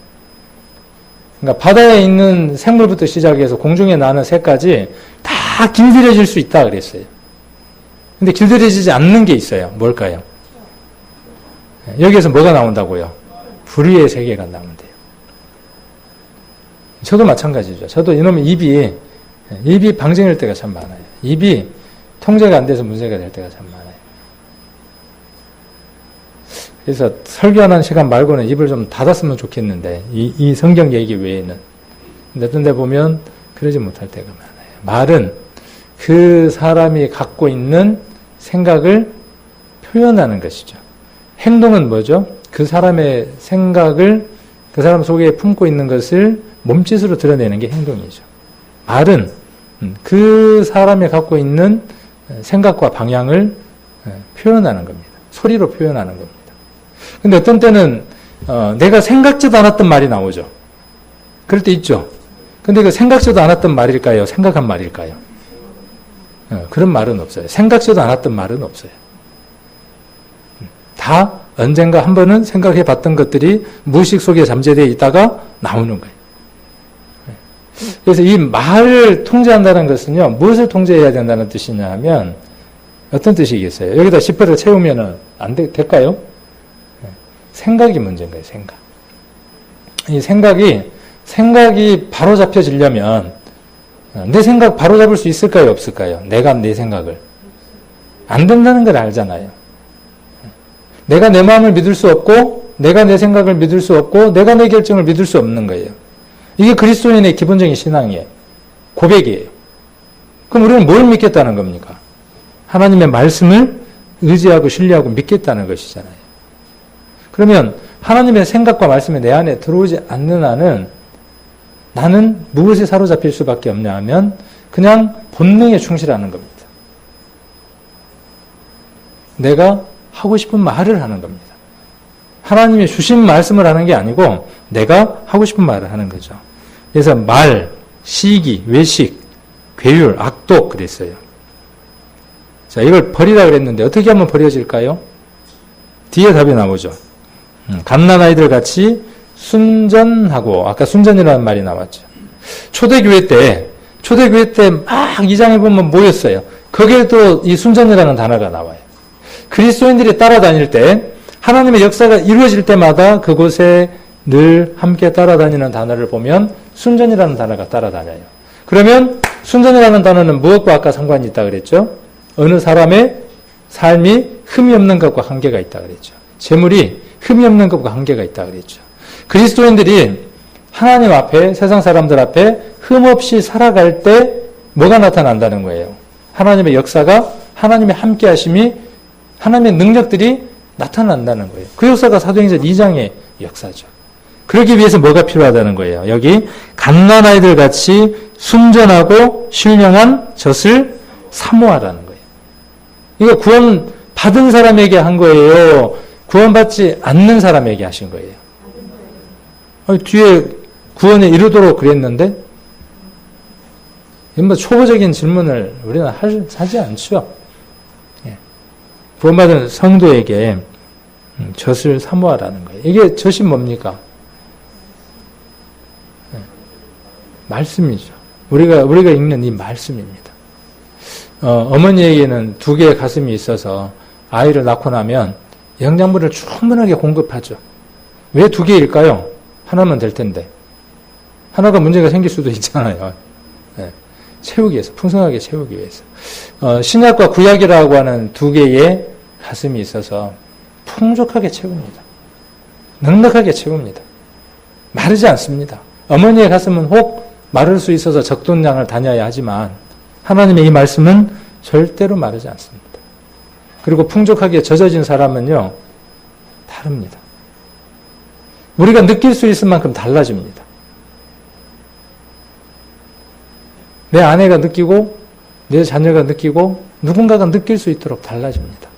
그러니까 바다에 있는 생물부터 시작해서 공중에 나는 새까지 다 길들여질 수 있다 그랬어요. 근데 길들여지지 않는 게 있어요. 뭘까요? 여기에서 뭐가 나온다고요? 불의의 세계가 나오면 돼요. 저도 마찬가지죠. 저도 이놈의 입이 방정일 때가 참 많아요. 입이 통제가 안 돼서 문제가 될 때가 참 많아요. 그래서 설교하는 시간 말고는 입을 좀 닫았으면 좋겠는데 이 성경 얘기 외에는. 근데 어떤 데 보면 그러지 못할 때가 많아요. 말은 그 사람이 갖고 있는 생각을 표현하는 것이죠. 행동은 뭐죠? 그 사람의 생각을 그 사람 속에 품고 있는 것을 몸짓으로 드러내는 게 행동이죠. 말은 그 사람이 갖고 있는 생각과 방향을 표현하는 겁니다. 소리로 표현하는 겁니다. 근데 어떤 때는 내가 생각지도 않았던 말이 나오죠. 그럴 때 있죠. 근데 그 생각지도 않았던 말일까요? 생각한 말일까요? 그런 말은 없어요. 생각지도 않았던 말은 없어요. 다 언젠가 한 번은 생각해 봤던 것들이 무의식 속에 잠재되어 있다가 나오는 거예요. 그래서 이 말을 통제한다는 것은요, 무엇을 통제해야 된다는 뜻이냐 하면, 어떤 뜻이겠어요? 여기다 10배를 채우면은 될까요? 생각이 문제인 거예요, 생각. 이 생각이 바로 잡혀지려면, 내 생각 바로 잡을 수 있을까요, 없을까요? 내가 내 생각을. 안 된다는 걸 알잖아요. 내가 내 마음을 믿을 수 없고, 내가 내 생각을 믿을 수 없고, 내가 내 결정을 믿을 수 없는 거예요. 이게 그리스도인의 기본적인 신앙이에요. 고백이에요. 그럼 우리는 뭘 믿겠다는 겁니까? 하나님의 말씀을 의지하고 신뢰하고 믿겠다는 것이잖아요. 그러면 하나님의 생각과 말씀이 내 안에 들어오지 않는 한은 나는 무엇에 사로잡힐 수밖에 없냐 하면 그냥 본능에 충실하는 겁니다. 내가 하고 싶은 말을 하는 겁니다. 하나님이 주신 말씀을 하는 게 아니고 내가 하고 싶은 말을 하는 거죠. 그래서 말, 시기, 외식, 괴율, 악독 그랬어요. 자, 이걸 버리라 그랬는데 어떻게 하면 버려질까요? 뒤에 답이 나오죠. 갓난 아이들 같이 순전하고, 아까 순전이라는 말이 나왔죠. 초대교회 때 막 2장에 보면 모였어요. 거기에도 이 순전이라는 단어가 나와요. 그리스도인들이 따라다닐 때 하나님의 역사가 이루어질 때마다 그곳에 늘 함께 따라다니는 단어를 보면 순전이라는 단어가 따라다녀요. 그러면 순전이라는 단어는 무엇과 아까 상관이 있다 그랬죠? 어느 사람의 삶이 흠이 없는 것과 한계가 있다 그랬죠. 재물이 흠이 없는 것과 한계가 있다 그랬죠. 그리스도인들이 하나님 앞에, 세상 사람들 앞에 흠 없이 살아갈 때 뭐가 나타난다는 거예요? 하나님의 역사가, 하나님의 함께 하심이, 하나님의 능력들이 나타난다는 거예요. 그 역사가 사도행전 2장의 역사죠. 그러기 위해서 뭐가 필요하다는 거예요? 여기 갓난아이들 같이 순전하고 신령한 젖을 사모하라는 거예요. 이거 구원 받은 사람에게 한 거예요? 구원받지 않는 사람에게 하신 거예요? 뒤에 구원에 이르도록 그랬는데, 뭐 초보적인 질문을 우리는 하지 않죠. 구원받은 성도에게 젖을 사모하라는 거예요. 이게 젖이 뭡니까? 말씀이죠. 우리가 읽는 이 말씀입니다. 어머니에게는 2개의 가슴이 있어서 아이를 낳고 나면 영양분을 충분하게 공급하죠. 왜 2개일까요? 하나면 될 텐데. 하나가 문제가 생길 수도 있잖아요. 채우기 위해서, 풍성하게 채우기 위해서. 신약과 구약이라고 하는 2개의 가슴이 있어서 풍족하게 채웁니다. 넉넉하게 채웁니다. 마르지 않습니다. 어머니의 가슴은 혹 마를 수 있어서 적돈량을 다녀야 하지만 하나님의 이 말씀은 절대로 마르지 않습니다. 그리고 풍족하게 젖어진 사람은요, 다릅니다. 우리가 느낄 수 있을 만큼 달라집니다. 내 아내가 느끼고 내 자녀가 느끼고 누군가가 느낄 수 있도록 달라집니다.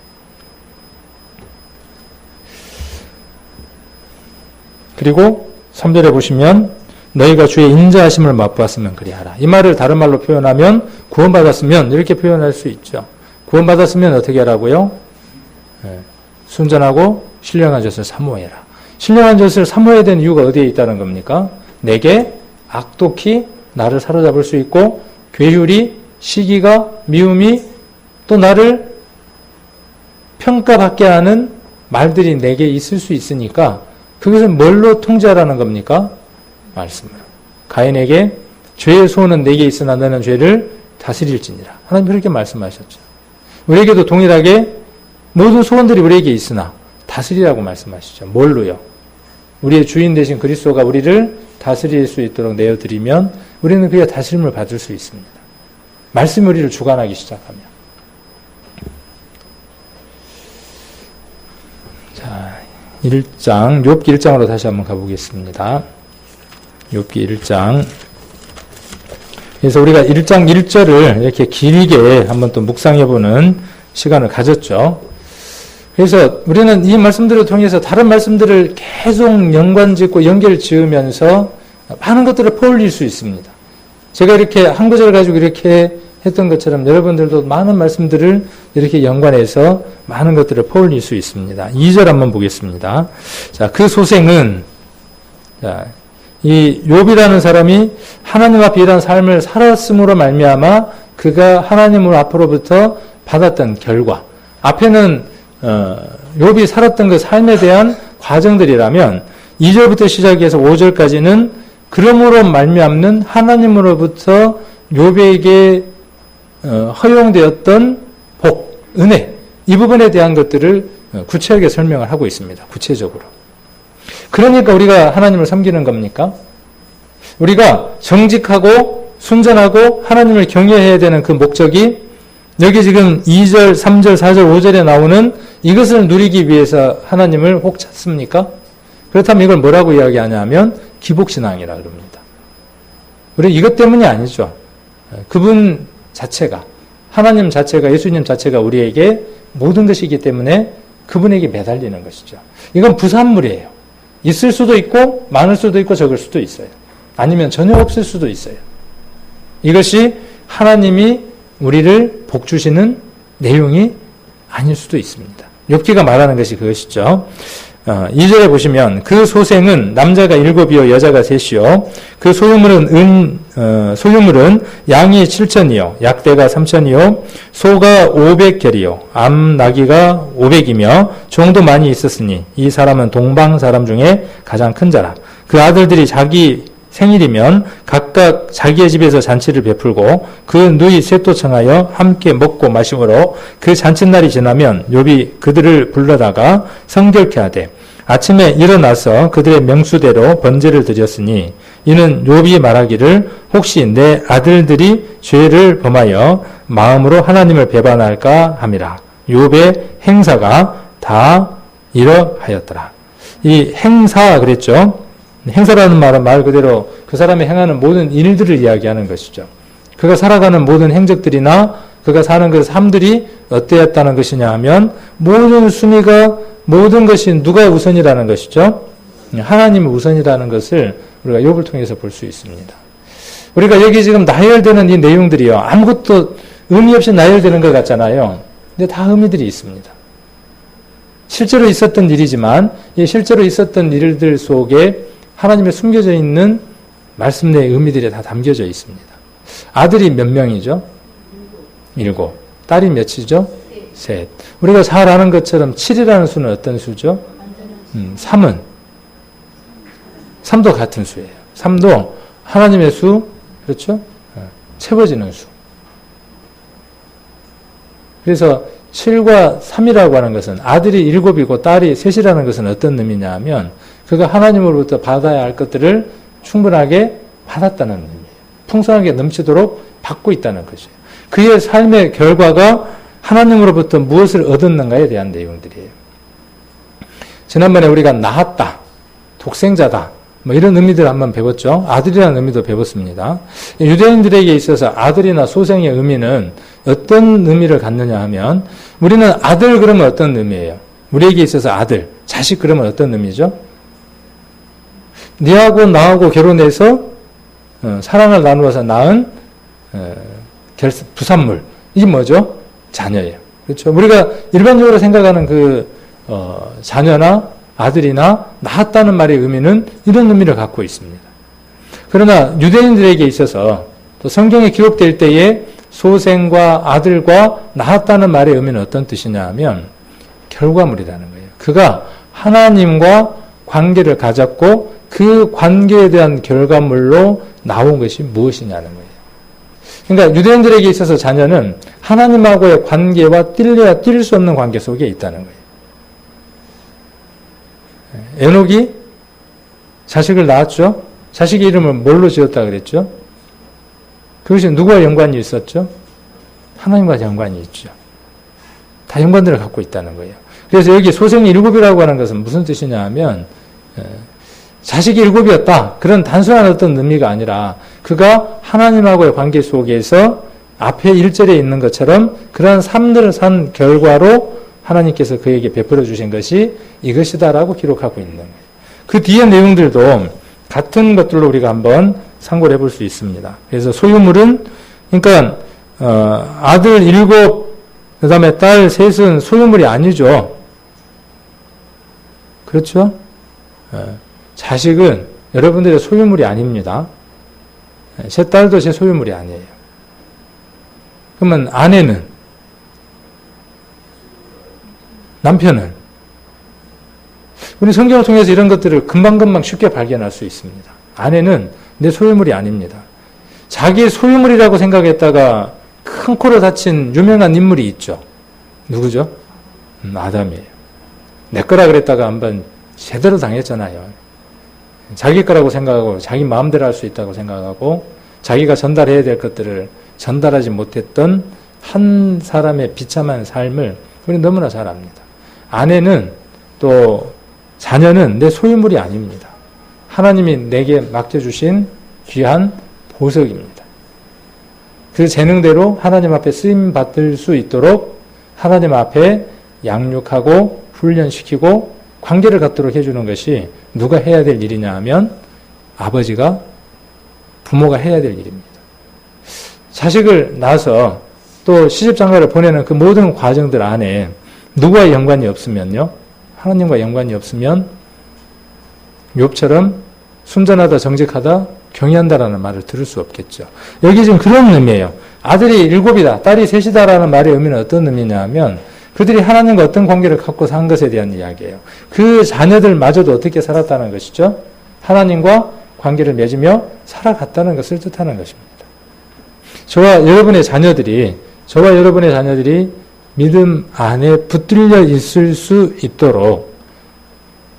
그리고 3절에 보시면 너희가 주의 인자하심을 맛보았으면 그리하라. 이 말을 다른 말로 표현하면 구원받았으면 이렇게 표현할 수 있죠. 구원받았으면 어떻게 하라고요? 순전하고 신령한 젖을 사모해라. 신령한 젖을 사모해야 되는 이유가 어디에 있다는 겁니까? 내게 악독히 나를 사로잡을 수 있고 괴휼이, 시기가, 미움이 또 나를 평가받게 하는 말들이 내게 있을 수 있으니까 그것을 뭘로 통제하라는 겁니까? 말씀으로. 가인에게 죄의 소원은 내게 있으나 너는 죄를 다스릴지니라. 하나님 그렇게 말씀하셨죠. 우리에게도 동일하게 모든 소원들이 우리에게 있으나 다스리라고 말씀하시죠. 뭘로요? 우리의 주인 되신 그리스도가 우리를 다스릴 수 있도록 내어드리면 우리는 그의 다스림을 받을 수 있습니다. 말씀이 우리를 주관하기 시작하면. 자, 1장, 욥기 1장으로 다시 한번 가보겠습니다. 욥기 1장. 그래서 우리가 1장 1절을 이렇게 길게 한번 또 묵상해보는 시간을 가졌죠. 그래서 우리는 이 말씀들을 통해서 다른 말씀들을 계속 연관짓고 연결 지으면서 많은 것들을 퍼올릴 수 있습니다. 제가 이렇게 한 구절 가지고 이렇게 했던 것처럼 여러분들도 많은 말씀들을 이렇게 연관해서 많은 것들을 퍼올릴 수 있습니다. 2절 한번 보겠습니다. 자, 그 소생은, 자, 이 욥이라는 사람이 하나님 앞에 이런 삶을 살았음으로 말미암아 그가 하나님을 앞으로부터 받았던 결과, 앞에는 욥이 살았던 그 삶에 대한 과정들이라면 2절부터 시작해서 5절까지는 그러므로 말미암는 하나님으로부터 욥에게 허용되었던 복, 은혜, 이 부분에 대한 것들을 구체하게 설명을 하고 있습니다. 구체적으로. 그러니까 우리가 하나님을 섬기는 겁니까? 우리가 정직하고 순전하고 하나님을 경외해야 되는 그 목적이 여기 지금 2절, 3절, 4절, 5절에 나오는 이것을 누리기 위해서 하나님을 혹 찾습니까? 그렇다면 이걸 뭐라고 이야기하냐면 기복신앙이라 그럽니다. 우리 이것 때문이 아니죠. 그분 자체가, 하나님 자체가, 예수님 자체가 우리에게 모든 것이기 때문에 그분에게 매달리는 것이죠. 이건 부산물이에요. 있을 수도 있고 많을 수도 있고 적을 수도 있어요. 아니면 전혀 없을 수도 있어요. 이것이 하나님이 우리를 복주시는 내용이 아닐 수도 있습니다. 욥기가 말하는 것이 그것이죠. 2절에 보시면 그 소생은 남자가 7이요 여자가 3이요 그 소유물은 양이 7천이요 약대가 3천이요 소가 500결이요 암 나귀가 500이며 종도 많이 있었으니 이 사람은 동방 사람 중에 가장 큰 자라. 그 아들들이 자기 생일이면 각각 자기의 집에서 잔치를 베풀고 그 누이 셋도 청하여 함께 먹고 마시므로 그 잔칫날이 지나면 욥이 그들을 불러다가 성결케 하되 아침에 일어나서 그들의 명수대로 번제를 드렸으니 이는 욥이 말하기를 혹시 내 아들들이 죄를 범하여 마음으로 하나님을 배반할까 함이라. 욥의 행사가 다 이러하였더라. 이 행사 그랬죠. 행사라는 말은 말 그대로 그 사람이 행하는 모든 일들을 이야기하는 것이죠. 그가 살아가는 모든 행적들이나 그가 사는 그 삶들이 어떠했다는 것이냐 하면 모든 순위가 모든 것이 누가 우선이라는 것이죠. 하나님이 우선이라는 것을 우리가 욥을 통해서 볼 수 있습니다. 우리가 여기 지금 나열되는 이 내용들이요. 아무것도 의미 없이 나열되는 것 같잖아요. 근데 다 의미들이 있습니다. 실제로 있었던 일이지만 이 실제로 있었던 일들 속에 하나님의 숨겨져 있는 말씀 내의 의미들이 다 담겨져 있습니다. 아들이 몇 명이죠? 7. 딸이 몇이죠? 셋. 우리가 잘 아는 것처럼 7이라는 수는 어떤 수죠? 3은 3도 같은 수예요. 3도 하나님의 수, 그렇죠? 채워지는 수. 그래서 7과 3이라고 하는 것은 아들이 7이고 딸이 3이라는 것은 어떤 의미냐 하면 그가 하나님으로부터 받아야 할 것들을 충분하게 받았다는 의미예요. 풍성하게 넘치도록 받고 있다는 것이에요. 그의 삶의 결과가 하나님으로부터 무엇을 얻었는가에 대한 내용들이에요. 지난번에 우리가 낳았다, 독생자다, 뭐 이런 의미들을 한번 배웠죠. 아들이라는 의미도 배웠습니다. 유대인들에게 있어서 아들이나 소생의 의미는 어떤 의미를 갖느냐 하면 우리는 아들 그러면 어떤 의미예요? 우리에게 있어서 아들, 자식 그러면 어떤 의미죠? 네하고 나하고 결혼해서 사랑을 나누어서 낳은 부산물. 이게 뭐죠? 자녀예요. 그렇죠? 우리가 일반적으로 생각하는 그 자녀나 아들이나 낳았다는 말의 의미는 이런 의미를 갖고 있습니다. 그러나 유대인들에게 있어서 또 성경에 기록될 때에 소생과 아들과 낳았다는 말의 의미는 어떤 뜻이냐 하면 결과물이라는 거예요. 그가 하나님과 관계를 가졌고 그 관계에 대한 결과물로 나온 것이 무엇이냐는 거예요. 그러니까 유대인들에게 있어서 자녀는 하나님하고의 관계와 뛸래야 뛸 수 없는 관계 속에 있다는 거예요. 에녹이 자식을 낳았죠. 자식의 이름을 뭘로 지었다 그랬죠? 그것이 누구와 연관이 있었죠? 하나님과 연관이 있죠. 다 연관들을 갖고 있다는 거예요. 그래서 여기 소생이 7이라고 하는 것은 무슨 뜻이냐 하면 자식이 7이었다. 그런 단순한 어떤 의미가 아니라 그가 하나님하고의 관계 속에서 앞에 1절에 있는 것처럼 그러한 삶들을 산 결과로 하나님께서 그에게 베풀어 주신 것이 이것이다라고 기록하고 있는 거예요. 그 뒤에 내용들도 같은 것들로 우리가 한번 참고를 해볼 수 있습니다. 그래서 소유물은 그러니까 아들 7, 그 다음에 딸 3은 소유물이 아니죠. 그렇죠? 자식은 여러분들의 소유물이 아닙니다. 제 딸도 제 소유물이 아니에요. 그러면 아내는? 남편은? 우리 성경을 통해서 이런 것들을 금방금방 쉽게 발견할 수 있습니다. 아내는 내 소유물이 아닙니다. 자기의 소유물이라고 생각했다가 큰 코를 다친 유명한 인물이 있죠. 누구죠? 아담이에요. 내 거라 그랬다가 한번 제대로 당했잖아요. 자기 거라고 생각하고 자기 마음대로 할 수 있다고 생각하고 자기가 전달해야 될 것들을 전달하지 못했던 한 사람의 비참한 삶을 우리는 너무나 잘 압니다. 아내는 또 자녀는 내 소유물이 아닙니다. 하나님이 내게 맡겨주신 귀한 보석입니다. 그 재능대로 하나님 앞에 쓰임받을 수 있도록 하나님 앞에 양육하고 훈련시키고 관계를 갖도록 해주는 것이 누가 해야 될 일이냐 하면 아버지가, 부모가 해야 될 일입니다. 자식을 낳아서 또 시집장가를 보내는 그 모든 과정들 안에 누구와 연관이 없으면요? 하나님과 연관이 없으면 욥처럼 순전하다, 정직하다, 경외한다라는 말을 들을 수 없겠죠. 여기 지금 그런 의미예요. 아들이 7이다, 딸이 3이다라는 말의 의미는 어떤 의미냐 하면 그들이 하나님과 어떤 관계를 갖고 산 것에 대한 이야기예요. 그 자녀들마저도 어떻게 살았다는 것이죠? 하나님과 관계를 맺으며 살아갔다는 것을 뜻하는 것입니다. 저와 여러분의 자녀들이 믿음 안에 붙들려 있을 수 있도록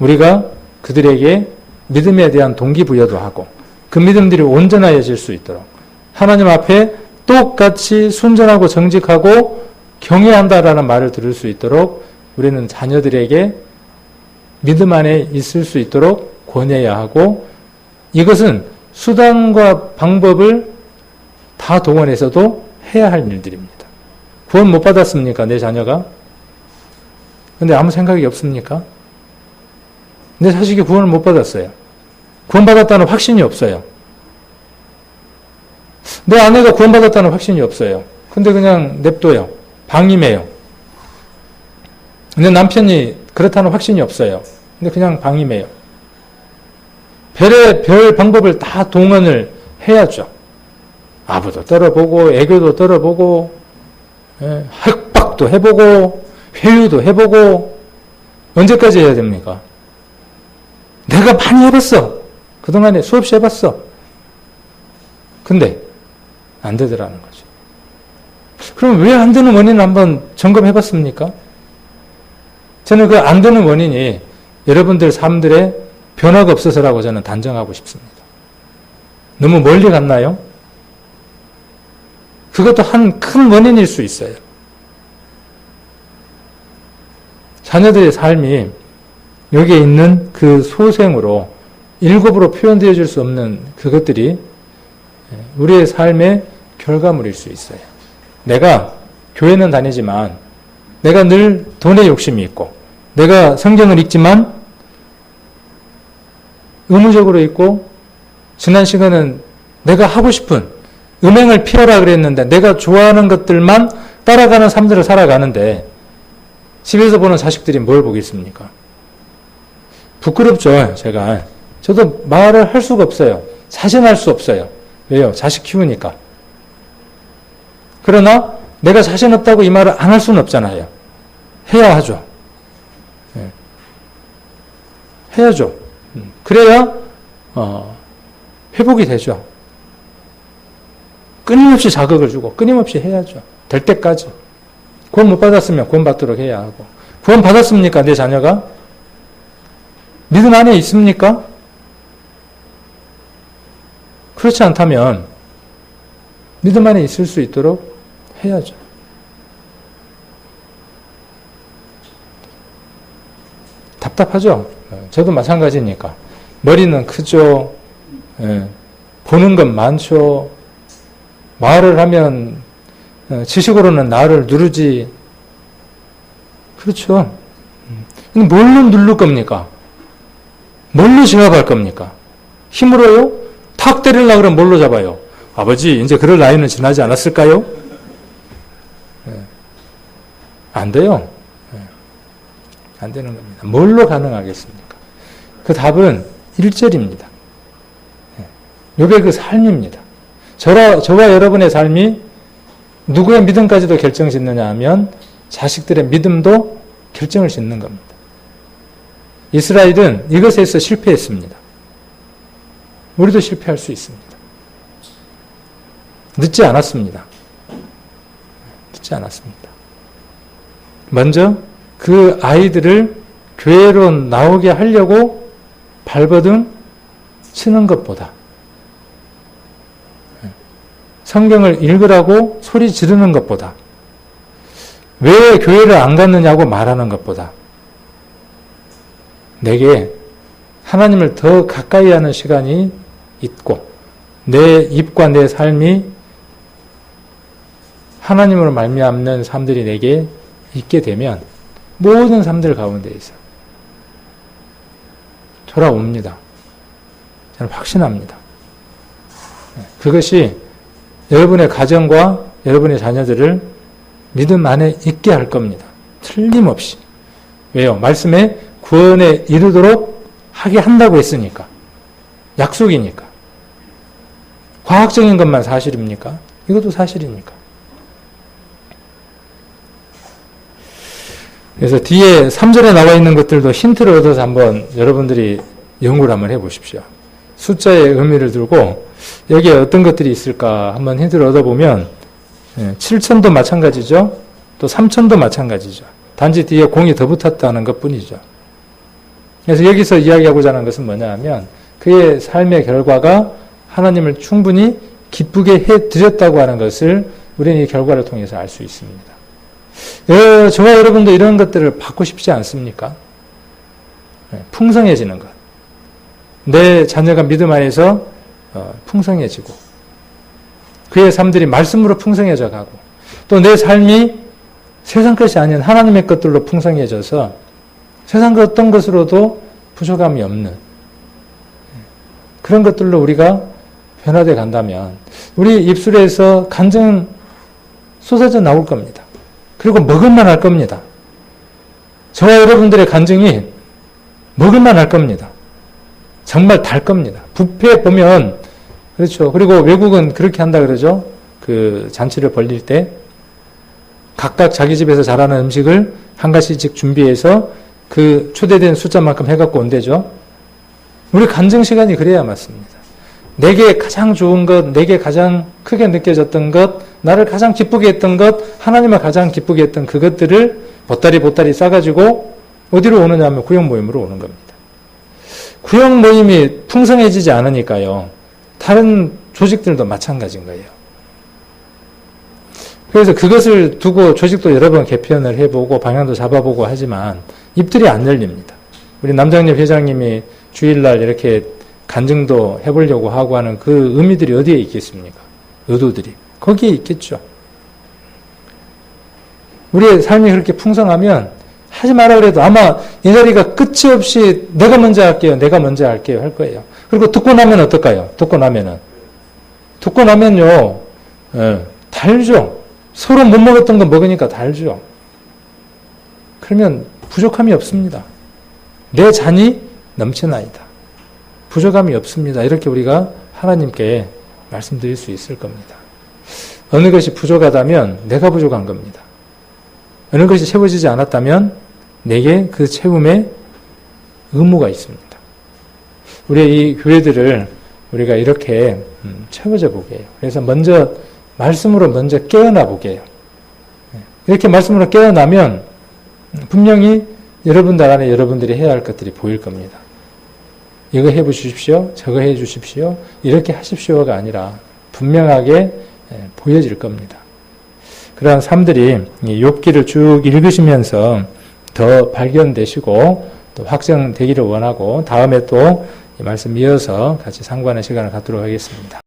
우리가 그들에게 믿음에 대한 동기부여도 하고 그 믿음들이 온전해질 수 있도록 하나님 앞에 똑같이 순전하고 정직하고 경외한다라는 말을 들을 수 있도록 우리는 자녀들에게 믿음 안에 있을 수 있도록 권해야 하고 이것은 수단과 방법을 다 동원해서도 해야 할 일들입니다. 구원 못 받았습니까? 내 자녀가? 근데 아무 생각이 없습니까? 내 자식이 구원을 못 받았어요. 구원받았다는 확신이 없어요. 내 아내가 구원받았다는 확신이 없어요. 근데 그냥 냅둬요. 방임해요. 내 남편이 그렇다는 확신이 없어요. 근데 그냥 방임해요. 별 방법을 다 동원을 해야죠. 아부도 떨어보고 애교도 떨어보고 협박도 해보고 회유도 해보고 언제까지 해야 됩니까? 내가 많이 해봤어. 그동안에 수없이 해봤어. 근데 안 되더라는 거죠. 그럼 왜 안 되는 원인을 한번 점검해봤습니까? 저는 그 안 되는 원인이 여러분들 삶들에 변화가 없어서라고 저는 단정하고 싶습니다. 너무 멀리 갔나요? 그것도 한 큰 원인일 수 있어요. 자녀들의 삶이 여기에 있는 그 소생으로 일곱으로 표현되어질 수 없는 그것들이 우리의 삶의 결과물일 수 있어요. 내가 교회는 다니지만 내가 늘 돈에 욕심이 있고 내가 성경을 읽지만 의무적으로 읽고 지난 시간은 내가 하고 싶은 음행을 피하라 그랬는데 내가 좋아하는 것들만 따라가는 삶들을 살아가는데 집에서 보는 자식들이 뭘 보겠습니까? 부끄럽죠. 저도 말을 할 수가 없어요. 자신할 수 없어요. 왜요? 자식 키우니까. 그러나 내가 자신 없다고 이 말을 안 할 수는 없잖아요. 해야 하죠. 해야죠. 그래야 회복이 되죠. 끊임없이 자극을 주고 끊임없이 해야죠. 될 때까지. 구원 못 받았으면 구원 받도록 해야 하고. 구원 받았습니까? 내 자녀가? 믿음 안에 있습니까? 그렇지 않다면 믿음 안에 있을 수 있도록 해야죠. 답답하죠? 저도 마찬가지니까. 머리는 크죠. 보는 건 많죠. 말을 하면 지식으로는 나를 누르지. 그렇죠. 근데 뭘로 누를 겁니까? 뭘로 제압할 겁니까? 힘으로요? 탁 때리려고 그러면 뭘로 잡아요? 아버지, 이제 그럴 나이는 지나지 않았을까요? 안 돼요. 안 되는 겁니다. 뭘로 가능하겠습니까? 그 답은 1절입니다. 욥의 그 삶입니다. 저와 여러분의 삶이 누구의 믿음까지도 결정짓느냐 하면 자식들의 믿음도 결정을 짓는 겁니다. 이스라엘은 이것에서 실패했습니다. 우리도 실패할 수 있습니다. 늦지 않았습니다. 늦지 않았습니다. 먼저 그 아이들을 교회로 나오게 하려고 발버둥 치는 것보다 성경을 읽으라고 소리 지르는 것보다 왜 교회를 안 갔느냐고 말하는 것보다 내게 하나님을 더 가까이 하는 시간이 있고 내 입과 내 삶이 하나님으로 말미암는 삶들이 내게 있게 되면 모든 삶들 가운데에서 돌아옵니다. 저는 확신합니다. 그것이 여러분의 가정과 여러분의 자녀들을 믿음 안에 있게 할 겁니다. 틀림없이. 왜요? 말씀에 구원에 이르도록 하게 한다고 했으니까. 약속이니까. 과학적인 것만 사실입니까? 이것도 사실이니까. 그래서 뒤에 3절에 나와 있는 것들도 힌트를 얻어서 한번 여러분들이 연구를 한번 해보십시오. 숫자의 의미를 들고 여기에 어떤 것들이 있을까 한번 힌트를 얻어보면 7천도 마찬가지죠. 또 3천도 마찬가지죠. 단지 뒤에 공이 더 붙었다는 것뿐이죠. 그래서 여기서 이야기하고자 하는 것은 뭐냐 하면 그의 삶의 결과가 하나님을 충분히 기쁘게 해드렸다고 하는 것을 우리는 이 결과를 통해서 알 수 있습니다. 저와 여러분도 이런 것들을 받고 싶지 않습니까? 풍성해지는 것. 내 자녀가 믿음 안에서 풍성해지고 그의 삶들이 말씀으로 풍성해져 가고 또 내 삶이 세상 것이 아닌 하나님의 것들로 풍성해져서 세상 그 어떤 것으로도 부족함이 없는 그런 것들로 우리가 변화되어 간다면 우리 입술에서 간증은 쏟아져 나올 겁니다. 그리고 먹을만 할 겁니다. 저와 여러분들의 간증이 먹을만 할 겁니다. 정말 달 겁니다. 뷔페 보면 그렇죠. 그리고 외국은 그렇게 한다 그러죠. 그 잔치를 벌릴 때 각각 자기 집에서 잘하는 음식을 한 가지씩 준비해서 그 초대된 숫자만큼 해갖고 온대죠. 우리 간증 시간이 그래야 맞습니다. 내게 가장 좋은 것, 내게 가장 크게 느껴졌던 것, 나를 가장 기쁘게 했던 것, 하나님을 가장 기쁘게 했던 그것들을 보따리 싸가지고 어디로 오느냐 하면 구역 모임으로 오는 겁니다. 구역 모임이 풍성해지지 않으니까요. 다른 조직들도 마찬가지인 거예요. 그래서 그것을 두고 조직도 여러 번 개편을 해보고 방향도 잡아보고 하지만 입들이 안 열립니다. 우리 남장엽 회장님이 주일날 이렇게 간증도 해보려고 하고 하는 그 의미들이 어디에 있겠습니까? 의도들이. 거기에 있겠죠. 우리의 삶이 그렇게 풍성하면 하지 마라 그래도 아마 이 자리가 끝이 없이 내가 먼저 할게요. 할 거예요. 그리고 듣고 나면 어떨까요? 듣고 나면요. 달죠. 서로 못 먹었던 거 먹으니까 달죠. 그러면 부족함이 없습니다. 내 잔이 넘치나이다. 부족함이 없습니다. 이렇게 우리가 하나님께 말씀드릴 수 있을 겁니다. 어느 것이 부족하다면 내가 부족한 겁니다. 어느 것이 채워지지 않았다면 내게 그 채움의 의무가 있습니다. 우리의 이 교회들을 우리가 이렇게 채워져 보게 해요. 그래서 먼저 말씀으로 먼저 깨어나 보게 해요. 이렇게 말씀으로 깨어나면 분명히 여러분들 안에 여러분들이 해야 할 것들이 보일 겁니다. 이거 해 보십시오. 저거 해 주십시오. 이렇게 하십시오가 아니라 분명하게 보여질 겁니다. 그러한 삶들이 욥기를 쭉 읽으시면서 더 발견되시고 또 확정되기를 원하고 다음에 또 이 말씀 이어서 같이 상고하는 시간을 갖도록 하겠습니다.